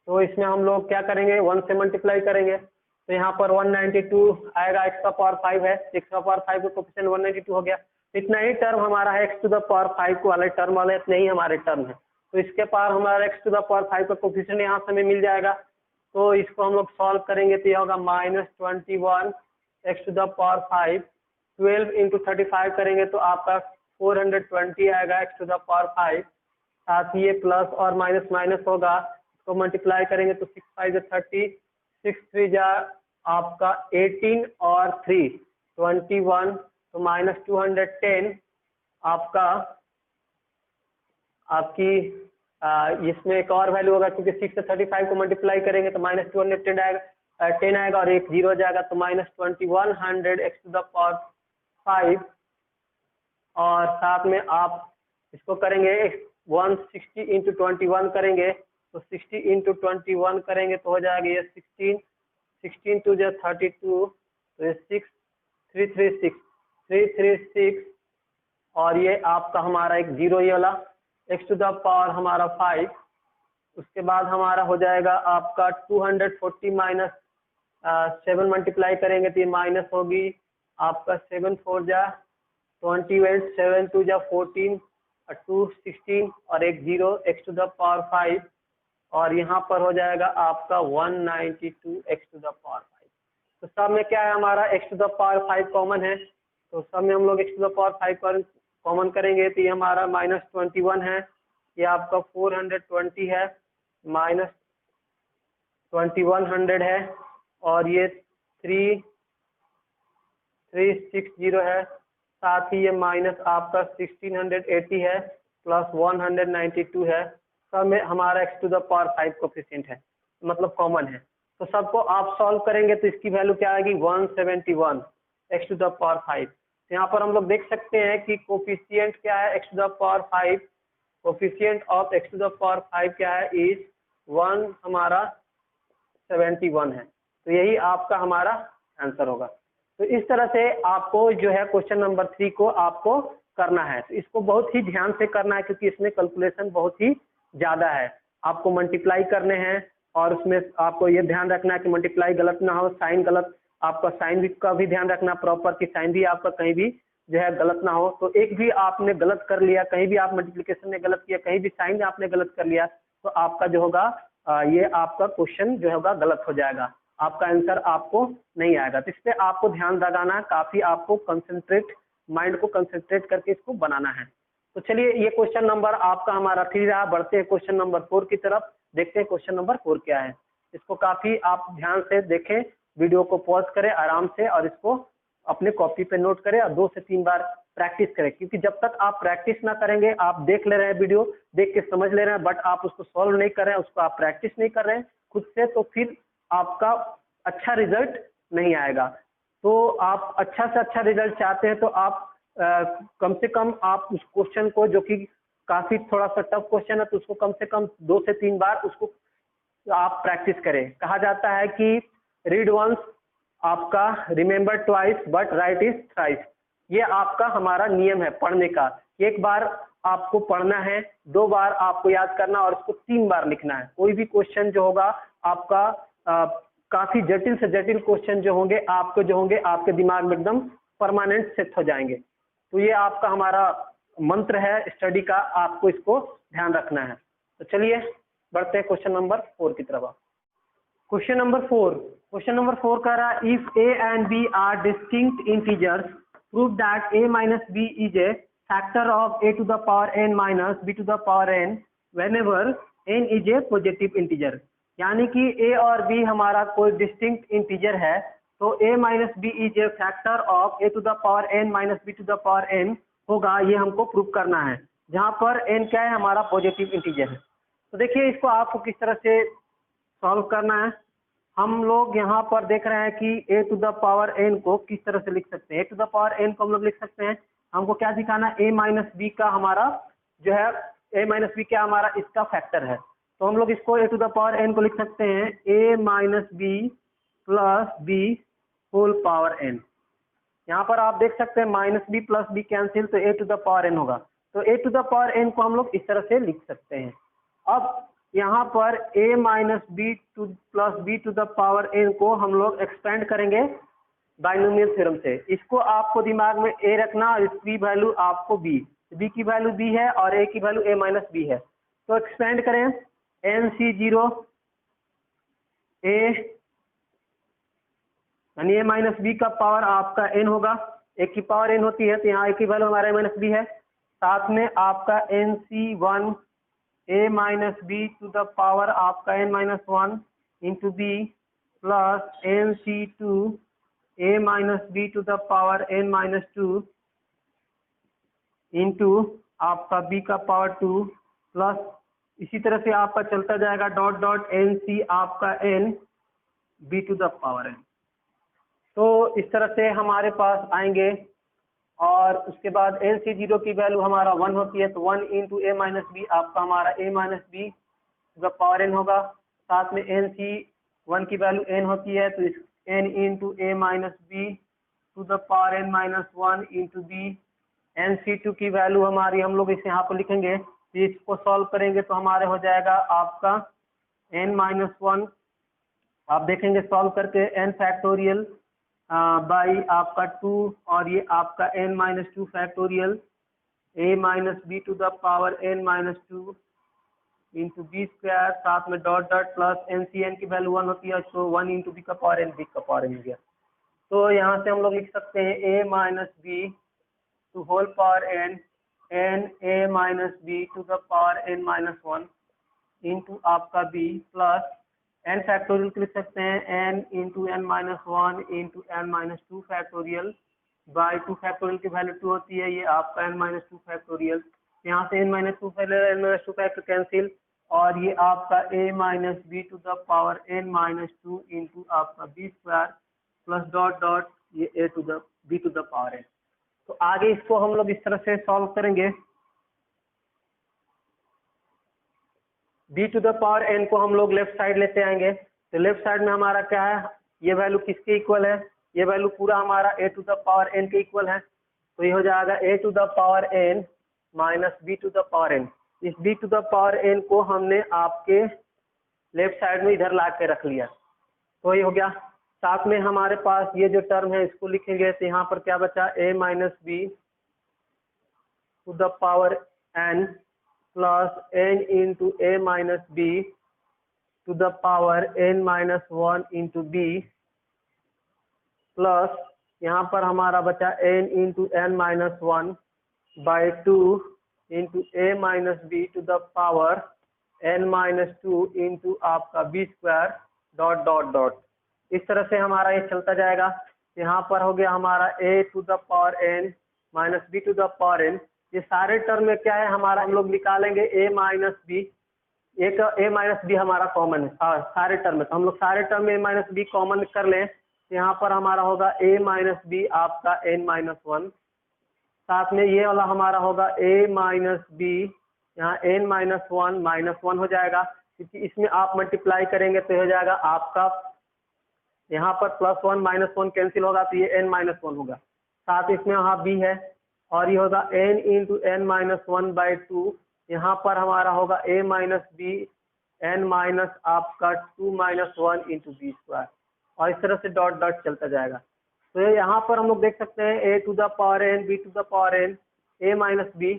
तो इसमें हम लोग क्या करेंगे 1 से मल्टीप्लाई करेंगे, तो यहाँ पर 192 आएगा, x⁻5 है, x⁻5 का कोफिशिएंट 192 हो गया। इतना ही टर्म हमारा है x⁻5 वाले टर्म वाले, इतने ही हमारे टर्म है। तो इसके पार हमारा x⁻5 का कोफिशिएंट यहाँ से हमें मिल जाएगा। तो इसको हम लोग सॉल्व करेंगे तो यह होगा -21 x⁻5, 12 × 35 करेंगे तो आपका 420 आएगा x⁻5। साथ ही ये प्लस और माइनस माइनस होगा, इसको मल्टीप्लाई करेंगे तो 6 5 30, 6 3 आपका 18 और 3 21, तो -210 आपका आपकी इसमें एक और वैल्यू होगा, क्योंकि 6 से 35 को मल्टीप्लाई करेंगे तो -210 आएगा, 10 आएगा और एक 0 हो जाएगा, तो -2100 x⁻5। और साथ में आप इसको करेंगे 160 × 21 करेंगे, तो 60 × 21 करेंगे तो हो जाएगा ये 16 2 32, तो ये 6 336 और ये आपका हमारा एक 0 ये वाला x⁻5 हमारा 5। उसके बाद हमारा हो जाएगा आपका 240 - 7 मल्टीप्लाई करेंगे तो ये माइनस होगी आपका 7 4 जा 20, 7 2 जा 14 और 2 16 और एक 0 x टू द पावर 5 और यहाँ पर हो जाएगा आपका 192 x टू द पावर 5। तो सब में क्या है हमारा x to the power 5 common है, तो सब में हम लोग x to the power 5 common करेंगे तो ये हमारा -21 है, ये आपका 420 है, -2100 है और ये 3360 है, साथ ही ये माइनस आपका 1680 है प्लस 192 है। सब में हमारा x to the power 5 coefficient है, मतलब कॉमन है। तो सबको आप सॉल्व करेंगे तो इसकी वैल्यू क्या आएगी 171 x टू द पावर 5। तो यहाँ पर हम लोग देख सकते हैं कि कोफिशिएंट क्या है x to the power 5, coefficient of x to the power 5 क्या है इज 1 हमारा 71 है। तो यही आपका हमारा आंसर होगा। तो इस तरह से आपको जो है क्वेश्चन नंबर 3 को आपको करना है। तो इसको बहुत ही ध्यान से करना है क्योंकि इसमें कैलकुलेशन बहुत ही ज़्यादा है। आपको मल्टीप्लाई करने हैं और उसमें आपको ये ध्यान रखना है कि मल्टीप्लाई गलत ना हो, साइन गलत, आपका साइन भी का भी ध्यान रखना प्रॉपर कि साइन भी आपका कहीं भी जो है गलत ना हो। तो एक भी आपने गलत कर लिया, कहीं भी आप मल्टीप्लिकेशन में गलत किया, कहीं भी साइन आपने गलत कर लिया तो आपका जो होगा ये आपका क्वेश्चन जो होगा गलत हो जाएगा, आपका आंसर आपको नहीं आएगा। तो इस पर आपको ध्यान लगाना, काफी आपको कंसंट्रेट, माइंड को कंसंट्रेट करके इसको बनाना है। तो चलिए ये क्वेश्चन नंबर आपका हमारा 3 रहा, बढ़ते हैं क्वेश्चन नंबर 4 की तरफ, देखते हैं क्वेश्चन नंबर 4 क्या है। इसको काफी आप ध्यान से देखें, वीडियो को पॉज करें आराम से और इसको अपने कॉपी पे नोट करें और 2 से 3 बार प्रैक्टिस करें, क्योंकि जब तक आप प्रैक्टिस ना करेंगे, आप देख ले रहे हैं वीडियो, देख के समझ ले रहे हैं, बट आप उसको सॉल्व नहीं कर रहे हैं, उसको आप प्रैक्टिस नहीं कर रहे हैं खुद से, तो फिर आपका अच्छा रिजल्ट नहीं आएगा। तो आप अच्छा से अच्छा रिजल्ट चाहते हैं तो आप कम से कम आप उस क्वेश्चन को, जो कि काफी थोड़ा सा टफ क्वेश्चन है, तो उसको कम से कम 2 से 3 बार उसको आप प्रैक्टिस करें। कहा जाता है कि रीड वंस आपका remember twice but right is thrice, ये आपका हमारा नियम है पढ़ने का। एक बार आपको पढ़ना है, 2 बार आपको याद करना और इसको 3 बार लिखना है। कोई भी क्वेश्चन जो होगा आपका काफी जटिल से जटिल क्वेश्चन जो होंगे आपके दिमाग में एकदम परमानेंट सेट हो जाएंगे। तो ये आपका हमारा मंत्र है स्टडी का, आपको इसको ध्यान रखना है। तो चलिए बढ़ते हैं क्वेश्चन नंबर 4 की तरफ। क्वेश्चन नंबर 4 कह रहा है if a and b are distinct integers prove that a minus b is a factor of a to the power n minus b to the power n whenever n is a positive integer। यानी कि a और b हमारा कोई distinct integer है, तो a minus b is a factor of a to the power n minus b to the power n होगा, ये हमको प्रूव करना है, जहाँ पर n क्या है हमारा पॉजिटिव इंटीजर है। तो देखिए इसको आपको किस तरह से सॉल्व करना है। हम लोग यहाँ पर देख रहे हैं कि a to the power n को किस तरह से लिख सकते हैं। a to the power n को हम लोग लिख सकते हैं, हमको क्या दिखाना है, a माइनस बी का हमारा जो है a माइनस बी क्या हमारा इसका फैक्टर है। तो हम लोग इसको a to the power n को लिख सकते हैं a minus b plus b whole power n। यहाँ पर आप देख सकते हैं minus b plus b cancel, तो a to the power n होगा। तो a to the power n को हम लोग इस तरह से लिख सकते हैं। अब यहाँ पर a minus b to plus b to the power n को हम लोग एक्सपेंड करेंगे बाइनोमियल थ्योरम से। इसको आपको दिमाग में a रखना और इसकी वैल्यू आपको b की वैल्यू b है और a की वैल्यू a माइनस बी है। तो एक्सपेंड करें NC0 a यानी a माइनस बी का पावर आपका n होगा, a की पावर n होती है तो यहाँ a की वैल्यू हमारा a माइनस बी है। साथ में आपका NC1 a minus b to the power आपका n minus 1 into b plus NC2 a minus b to the power n minus 2 into आपका b का पावर 2 प्लस इसी तरह से आपका चलता जाएगा डॉट डॉट NC आपका n b to the power n। तो इस तरह से हमारे पास आएंगे और उसके बाद NC0 की वैल्यू हमारा 1 होती है, तो 1 इंटू a माइनस बी आपका हमारा a minus b to the power n होगा। साथ में NC1 की वैल्यू n होती है, तो n into a minus b to the power n minus 1 into b. NC2 की वैल्यू हमारी हम लोग इसे यहाँ पर लिखेंगे, इसको सॉल्व करेंगे तो हमारे हो जाएगा आपका n माइनस 1 आप देखेंगे सॉल्व करके n फैक्टोरियल बाई आपका 2 और ये आपका n minus 2 factorial a minus b to the power n minus 2 into b square, साथ में dot dot plus n c n की वैल्यू 1 होती है, तो 1 इंटू बी का पावर n बी का पावर n हो गया। तो यहाँ से हम लोग लिख सकते हैं a minus b to whole power n a minus b to the power n minus 1 into आपका b प्लस n फैक्टोरियल लिख सकते हैं n into n minus 1 into n minus 2 factorial by 2 factorial की वैल्यू 2 होती है, ये आपका n minus 2 factorial, यहाँ से n minus 2 factorial n minus 2 factor cancel, और ये आपका a minus b to the power n minus 2 into आपका b square plus dot dot ये a to the b to the power n। तो आगे इसको हम लोग इस तरह से सॉल्व करेंगे, b to the power n को हम लोग लेफ्ट साइड लेते आएंगे, तो लेफ्ट साइड में हमारा क्या है, ये वैल्यू किसके इक्वल है, ये वैल्यू पूरा हमारा a to the power n के इक्वल है, तो ये हो जाएगा a to the power n minus b to the power n। इस b to the power n को हमने आपके लेफ्ट साइड में इधर ला के रख लिया, तो ये हो गया। साथ में हमारे पास ये जो टर्म है इसको लिखेंगे, तो यहाँ पर क्या बचा, a minus b to the power n plus n into a minus b to the power n minus 1 into b plus यहाँ पर हमारा बचा n into n minus 1 by 2 into a minus b to the power n minus 2 into आपका b square dot dot dot. इस तरह से हमारा ये चलता जाएगा। यहाँ पर हो गया हमारा a to the power n minus b to the power n। ये सारे टर्म में क्या है हमारा, हम लोग निकालेंगे a माइनस बी, एक a माइनस बी हमारा कॉमन है सारे टर्म में, तो हम लोग सारे टर्म में a माइनस बी कॉमन कर लें, तो यहाँ पर हमारा होगा a माइनस बी आपका n माइनस 1, साथ में ये वाला हमारा होगा a माइनस बी, यहाँ n माइनस 1 माइनस 1 हो जाएगा, क्योंकि इसमें आप मल्टीप्लाई करेंगे तो हो जाएगा आपका, यहाँ पर प्लस 1 माइनस 1 कैंसिल होगा, तो ये n माइनस 1 होगा, साथ इसमें वहाँ b है, और ये होगा n into n minus 1 by 2, यहाँ पर हमारा होगा a minus b n minus आपका 2 माइनस 1 इंटू बी स्क्वायर, और इस तरह से डॉट डॉट चलता जाएगा। तो यहाँ पर हम लोग देख सकते हैं a to the power n b to the power n a minus b,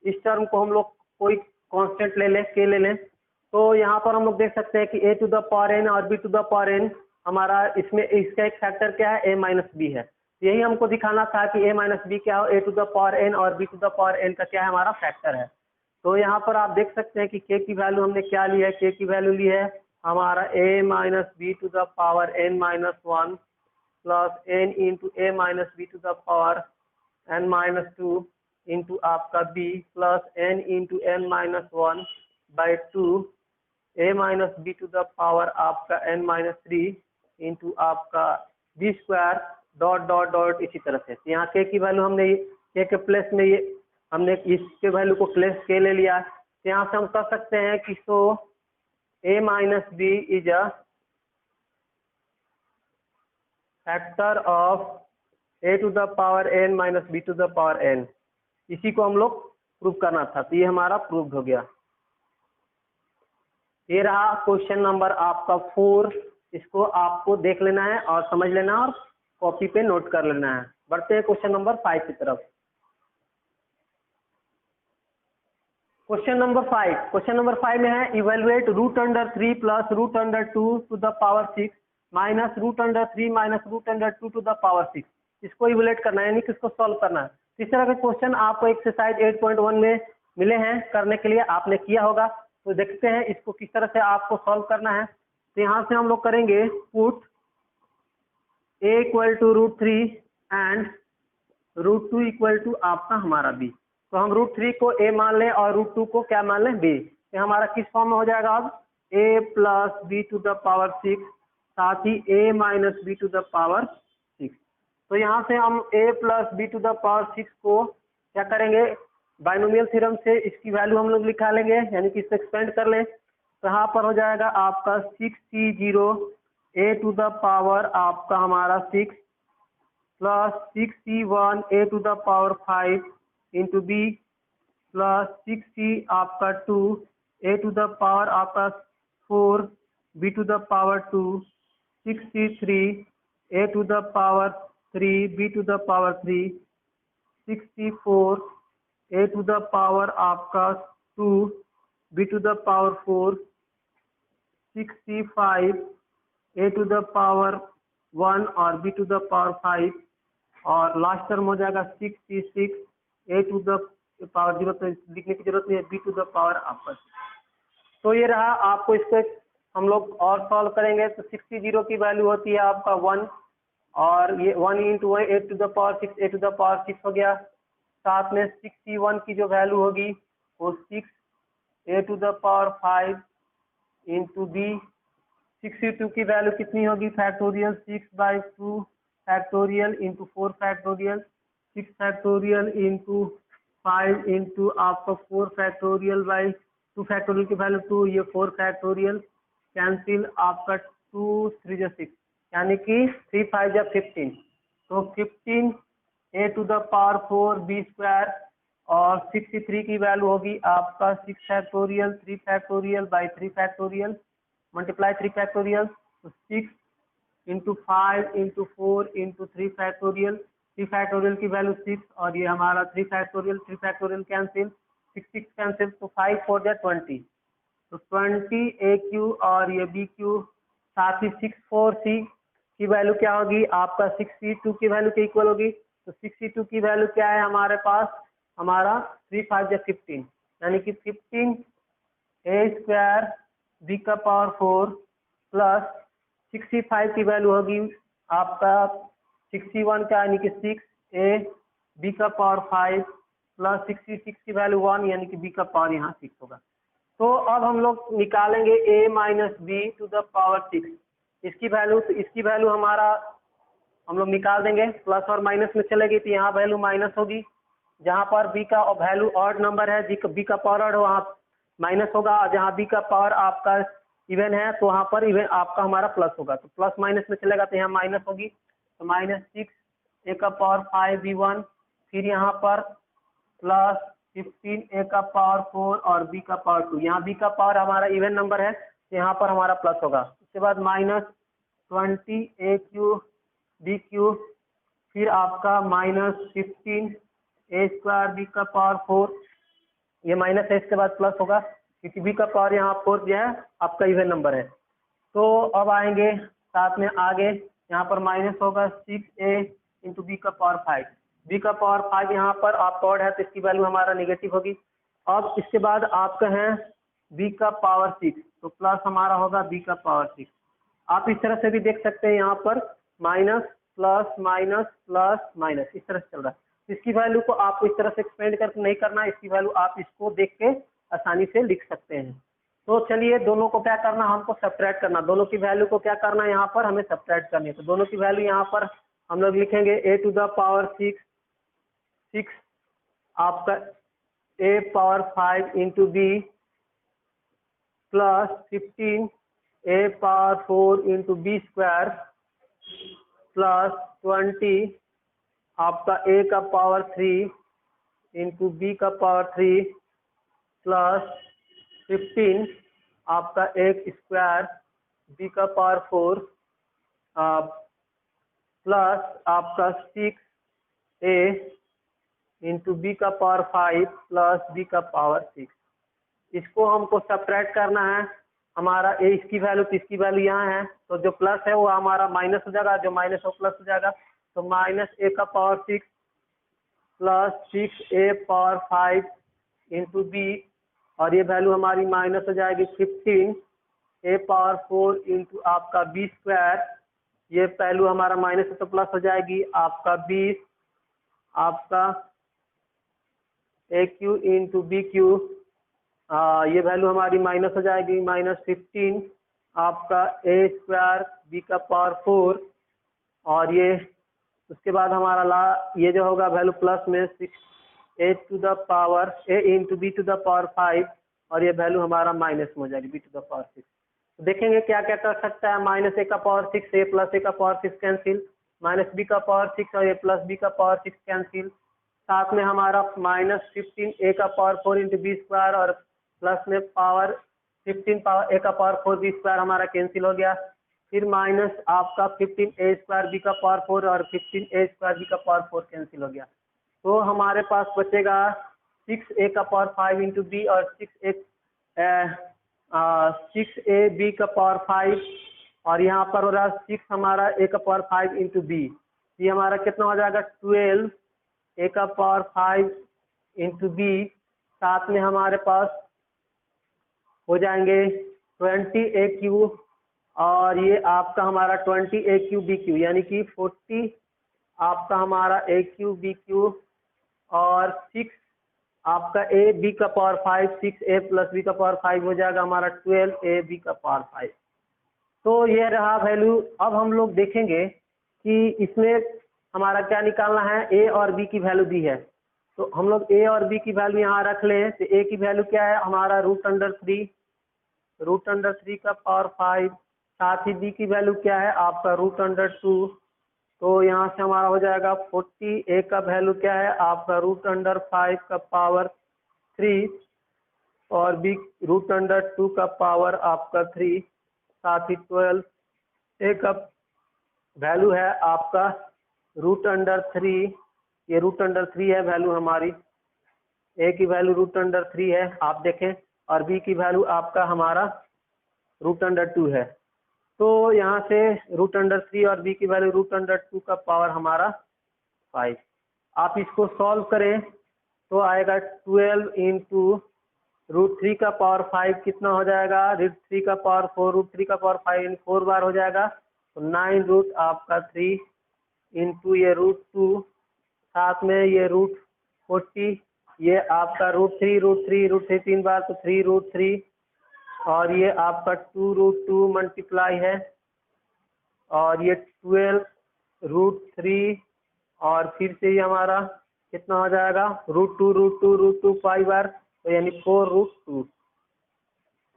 इस टर्म को हम लोग कोई कांस्टेंट ले लें, k ले लें, तो यहाँ पर हम लोग देख सकते हैं कि a to the power n और b to the power n हमारा, इसमें इसका एक फैक्टर क्या है, a माइनस बी है, यही हमको दिखाना था कि a माइनस बी क्या हो, a to the power n और b to the power n का क्या है हमारा फैक्टर है। तो यहाँ पर आप देख सकते हैं कि k की वैल्यू हमने क्या ली है, k की वैल्यू ली है हमारा a minus b to the power n minus 1 plus n into a minus b to the power n minus 2 into आपका b plus n into n minus 1 by 2 a minus b to the power आपका n minus 3 into आपका b square dot dot dot, इसी तरह से। यहाँ k की value हमने k के प्लेस में ये हमने इसके वैल्यू को प्लेस k ले लिया, तो यहाँ से हम कह सकते हैं कि so a minus b is a factor of a to the power n minus b to the power n, इसी को हम लोग प्रूव करना था, तो ये हमारा प्रूव हो गया। ये रहा क्वेश्चन नंबर आपका 4, इसको आपको देख लेना है और समझ लेना है और कॉपी पे नोट कर लेना है। बढ़ते हैं क्वेश्चन नंबर 5 की तरफ। क्वेश्चन नंबर 5 में है evaluate root under 3 plus root under 2 to the power 6 minus root under 3 minus root under 2 to the power 6। इसको इवेलुएट करना है, यानी कि इसको सॉल्व करना है। इस तरह के क्वेश्चन आपको एक्सरसाइज 8.1 में मिले हैं, करने के लिए आपने किया होगा, तो देखते हैं इसको किस तरह से आपको सॉल्व करना है। तो यहाँ से हम लोग करेंगे put a equal to √3 and √2 equal to आपका हमारा b। तो हम √3 को a मान लें और √2 को क्या मान लें, b। तो हमारा किस फॉर्म में हो जाएगा अब, a plus b to the power 6, साथ ही a minus b to the power 6। तो यहाँ से हम a plus b to the power 6 को क्या करेंगे, बाइनोमियल थ्योरम से इसकी वैल्यू हम लोग निकाल लेंगे, यानी कि इसको एक्सपेंड कर लें। तो यहाँ पर हो जाएगा आपका 6c0 a to the power आपका हमारा 6 plus 6c1 a to the power 5 into b plus 6c आपका 2 a टू द पावर आपका 4 b to the power 2 63 a to the power 3 b to the power 3, 64 a to the power आपका 2 b to the power 4, 65 a to the power 1 और b to the power 5, और last term हो जाएगा 66 a to the power 0, तो लिखने की जरूरत नहीं है, b to the पावर आपका। तो ये रहा, आपको इसको हम लोग और सॉल्व करेंगे तो 60 की वैल्यू होती है आपका 1, और ये 1 into a to the power 6 a to the power 6 हो गया। साथ में 61 की जो वैल्यू होगी वो 6 a to the power 5 into b. 62 की वैल्यू कितनी होगी factorial 6/2 factorial into 4 factorial, 6 factorial into 5 into आपका 4 फैक्टोरियल बाई 2 फैक्टोरियल की वैल्यू 2, ये 4 फैक्टोरियल कैंसिल, आपका 2 3 6 यानी कि 3 5 15, तो 15 a to the power 4 b square, और 63 की वैल्यू होगी आपका 6 factorial 3 factorial by 3 factorial multiply 3 factorial, तो 6 into 5 into 4 into 3 factorial, 3 factorial की वैल्यू 6, और ये हमारा 3 फैक्टोरियल कैंसिल, 6 कैंसिल, तो 5 4 20, तो 20 ए क्यू और ये बी क्यू। साथ ही 64 सी की वैल्यू क्या होगी आपका 62 की वैल्यू के इक्वल होगी, तो 62 की वैल्यू क्या है हमारे पास, हमारा 3 5 15 यानी कि 15 ए स्क्वायर बी का पावर 4 प्लस 65 की वैल्यू होगी आपका 61 का यानी कि 6 ए बी का पावर 5 प्लस 66 की वैल्यू 1 यानी कि बी का पावर यहाँ 6 होगा। तो अब हम लोग निकालेंगे a minus b to the power 6, इसकी वैल्यू, तो इसकी वैल्यू हमारा हम लोग निकाल देंगे, प्लस और माइनस में चलेगी तो यहाँ वैल्यू माइनस होगी, जहाँ पर b का वैल्यू ऑड नंबर है, b का पावर ऑड वहाँ माइनस होगा, और जहाँ b का पावर आपका इवन है तो वहाँ पर इवन आपका हमारा प्लस होगा, तो प्लस माइनस में चलेगा तो यहाँ माइनस होगी, तो -6 ए का पावर 5 b1, फिर यहाँ पर प्लस 15 ए का पावर 4 और बी का पावर 2, यहाँ बी का पावर हमारा इवन नंबर है, यहाँ पर हमारा प्लस होगा। उसके बाद -20 ए क्यू बी क्यू, फिर आपका -15 ए स्क्वायर बी का पावर 4, ये माइनस है, इसके बाद प्लस होगा क्योंकि बी का पावर यहाँ 4 जो है आपका इवन नंबर है। तो अब आएंगे साथ में आगे, यहाँ पर माइनस होगा 6a इंटू बी का पावर 5, बी का पावर 5 यहाँ पर आप ऑड है तो इसकी वैल्यू हमारा नेगेटिव होगी। अब इसके बाद आपका है बी का पावर 6, तो प्लस हमारा होगा बी का पावर 6। आप इस तरह से भी देख सकते हैं, यहाँ पर minus plus minus plus minus इस तरह से चल रहा है। इसकी वैल्यू को आपको इस तरह से एक्सपेंड करके नहीं करना है, इसकी वैल्यू आप इसको देख के आसानी से लिख सकते हैं। तो चलिए दोनों को क्या करना, हमको सब्ट्रैक्ट करना, दोनों की वैल्यू को क्या करना है यहाँ पर हमें सब्ट्रैक्ट करनी है। तो दोनों की वैल्यू यहाँ पर हम लोग लिखेंगे ए टू द पावर 6 आपका a power 5 into b plus 15 a power 4 into b square plus 20 आपका ए का पावर 3 इंटू बी का पावर 3 प्लस 15 आपका एक स्क्वायर बी का पावर 4 प्लस आपका 6 ए इंटू बी का पावर 5 प्लस बी का पावर 6। इसको हमको सब्ट्रैक्ट करना है, हमारा ए इसकी वैल्यू तो इसकी वैल्यू यहाँ है, तो जो प्लस है वो हमारा माइनस हो जाएगा, जो माइनस हो प्लस हो जाएगा, तो माइनस ए का पावर 6 प्लस 6 ए पावर 5 इंटू बी, और ये वैल्यू हमारी माइनस हो जाएगी 15 ए पावर 4 इंटू आपका बी स्क्वायर, ये वैल्यू हमारा माइनस है तो प्लस हो जाएगी आपका 20 आपका ए क्यू इंटू बी क्यू, ये वैल्यू हमारी माइनस हो जाएगी -15 आपका ए स्क्वायर बी का पावर 4, और ये उसके बाद हमारा ये जो होगा वैल्यू प्लस में 6 a to the power a into b to the power 5, और ये वैल्यू हमारा माइनस में हो जाएगी बी टू द पावर 6। तो देखेंगे क्या क्या कर सकता है, माइनस ए का पावर 6 ए प्लस ए का पावर 6 कैंसिल, माइनस बी का पावर 6 और ए प्लस बी का पावर 6 कैंसिल, साथ में हमारा -15 ए का पावर 4 इंटू बी स्क्वायर और प्लस में पावर 15 पावर ए का पावर 4 बी स्क्वायर हमारा कैंसिल हो गया। फिर माइनस आपका 15a स्क्वायर बी का पावर 4 और 15a स्क्वायर बी का पावर 4 कैंसिल हो गया। तो हमारे पास बचेगा 6a का पावर 5 इंटू बी और 6a बी का पावर 5 और यहाँ पर हो रहा है 6 हमारा a का पावर 5 इंटू बी। ये हमारा कितना हो जाएगा 12 a का पावर 5 इंटू बी, साथ में हमारे पास हो जाएंगे 20a क्यूब और ये आपका हमारा 20a क्यूब बी क्यूब, यानी कि 40 आपका हमारा a क्यूब बी क्यूब और 6 आपका a b का पावर 5, 6a प्लस b का पावर 5 हो जाएगा हमारा 12a b का पावर 5। तो ये रहा वैल्यू। अब हम लोग देखेंगे कि इसमें हमारा क्या निकालना है, a और b की वैल्यू दी है। तो हम लोग a और b की वैल्यू यहाँ रख लें। तो a की वैल्यू क्या है हमारा √3 का पावर 5, साथ ही b की वैल्यू क्या है आपका √2। तो यहाँ से हमारा हो जाएगा 40, a का वैल्यू क्या है आपका √5 का पावर 3 और b √2 का पावर आपका 3, साथ ही 12 a का वैल्यू है आपका √3, ये √3 है वैल्यू हमारी, a की वैल्यू √3 है आप देखें और b की वैल्यू आपका हमारा √2 है। तो यहाँ से √3 और b की वैल्यू √2 का पावर हमारा 5। आप इसको सॉल्व करें तो आएगा 12 इंटू √3 का पावर 5 कितना हो जाएगा, √3 का पावर 4, √3 का पावर 5 यानी 4 बार हो जाएगा। तो 9 रूट आपका 3 इंटू ये √2, साथ में ये √40, ये आपका √3 3 बार तो 3 और ये आपका 2 मल्टीप्लाई है और ये 12 √3 और फिर से ये हमारा कितना हो जाएगा √2 5 बार तो यानी 4√2।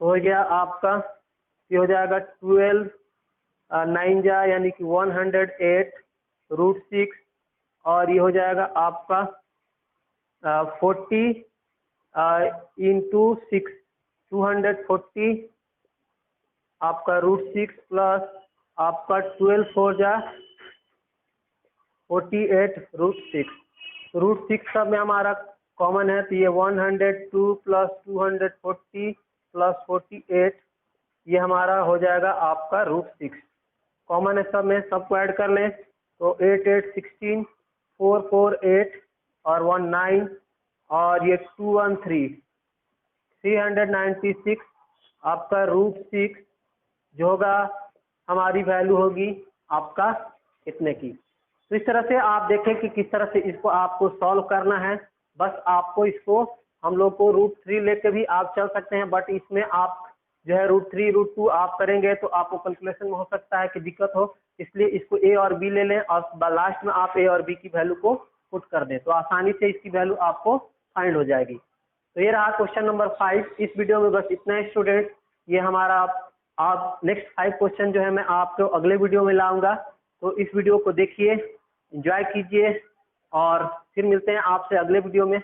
तो हो गया आपका, ये हो जाएगा 12 9 जा यानी कि 108 √6 और ये हो जाएगा आपका 40 इंटू 6 240 आपका √6 प्लस आपका 12 4 जा 48 √6 सब में हमारा कॉमन है तो ये 102 प्लस 240 प्लस 48 ये हमारा हो जाएगा आपका √6। कॉमन है सब में, सबको ऐड कर लें तो 8 8 16 4 4 8 और 1 9 और ये 2 1 3 396 आपका √6 जो होगा हमारी वैल्यू होगी आपका कितने की। तो इस तरह से आप देखें कि किस तरह से इसको आपको सॉल्व करना है। बस आपको इसको हम लोग को √3 लेके भी आप चल सकते हैं, बट इसमें आप जो है √3 √2 आप करेंगे तो आपको कैलकुलेशन में हो सकता है कि दिक्कत हो, इसलिए इसको a और b ले लें और लास्ट में आप a और b की वैल्यू को पुट कर दें तो आसानी से इसकी वैल्यू आपको फाइंड हो जाएगी। तो ये रहा क्वेश्चन नंबर 5। इस वीडियो में बस इतना ही स्टूडेंट। ये हमारा आप नेक्स्ट 5 क्वेश्चन जो है मैं आपको अगले वीडियो में लाऊंगा। तो इस वीडियो को देखिए, एंजॉय कीजिए और फिर मिलते हैं आपसे अगले वीडियो में।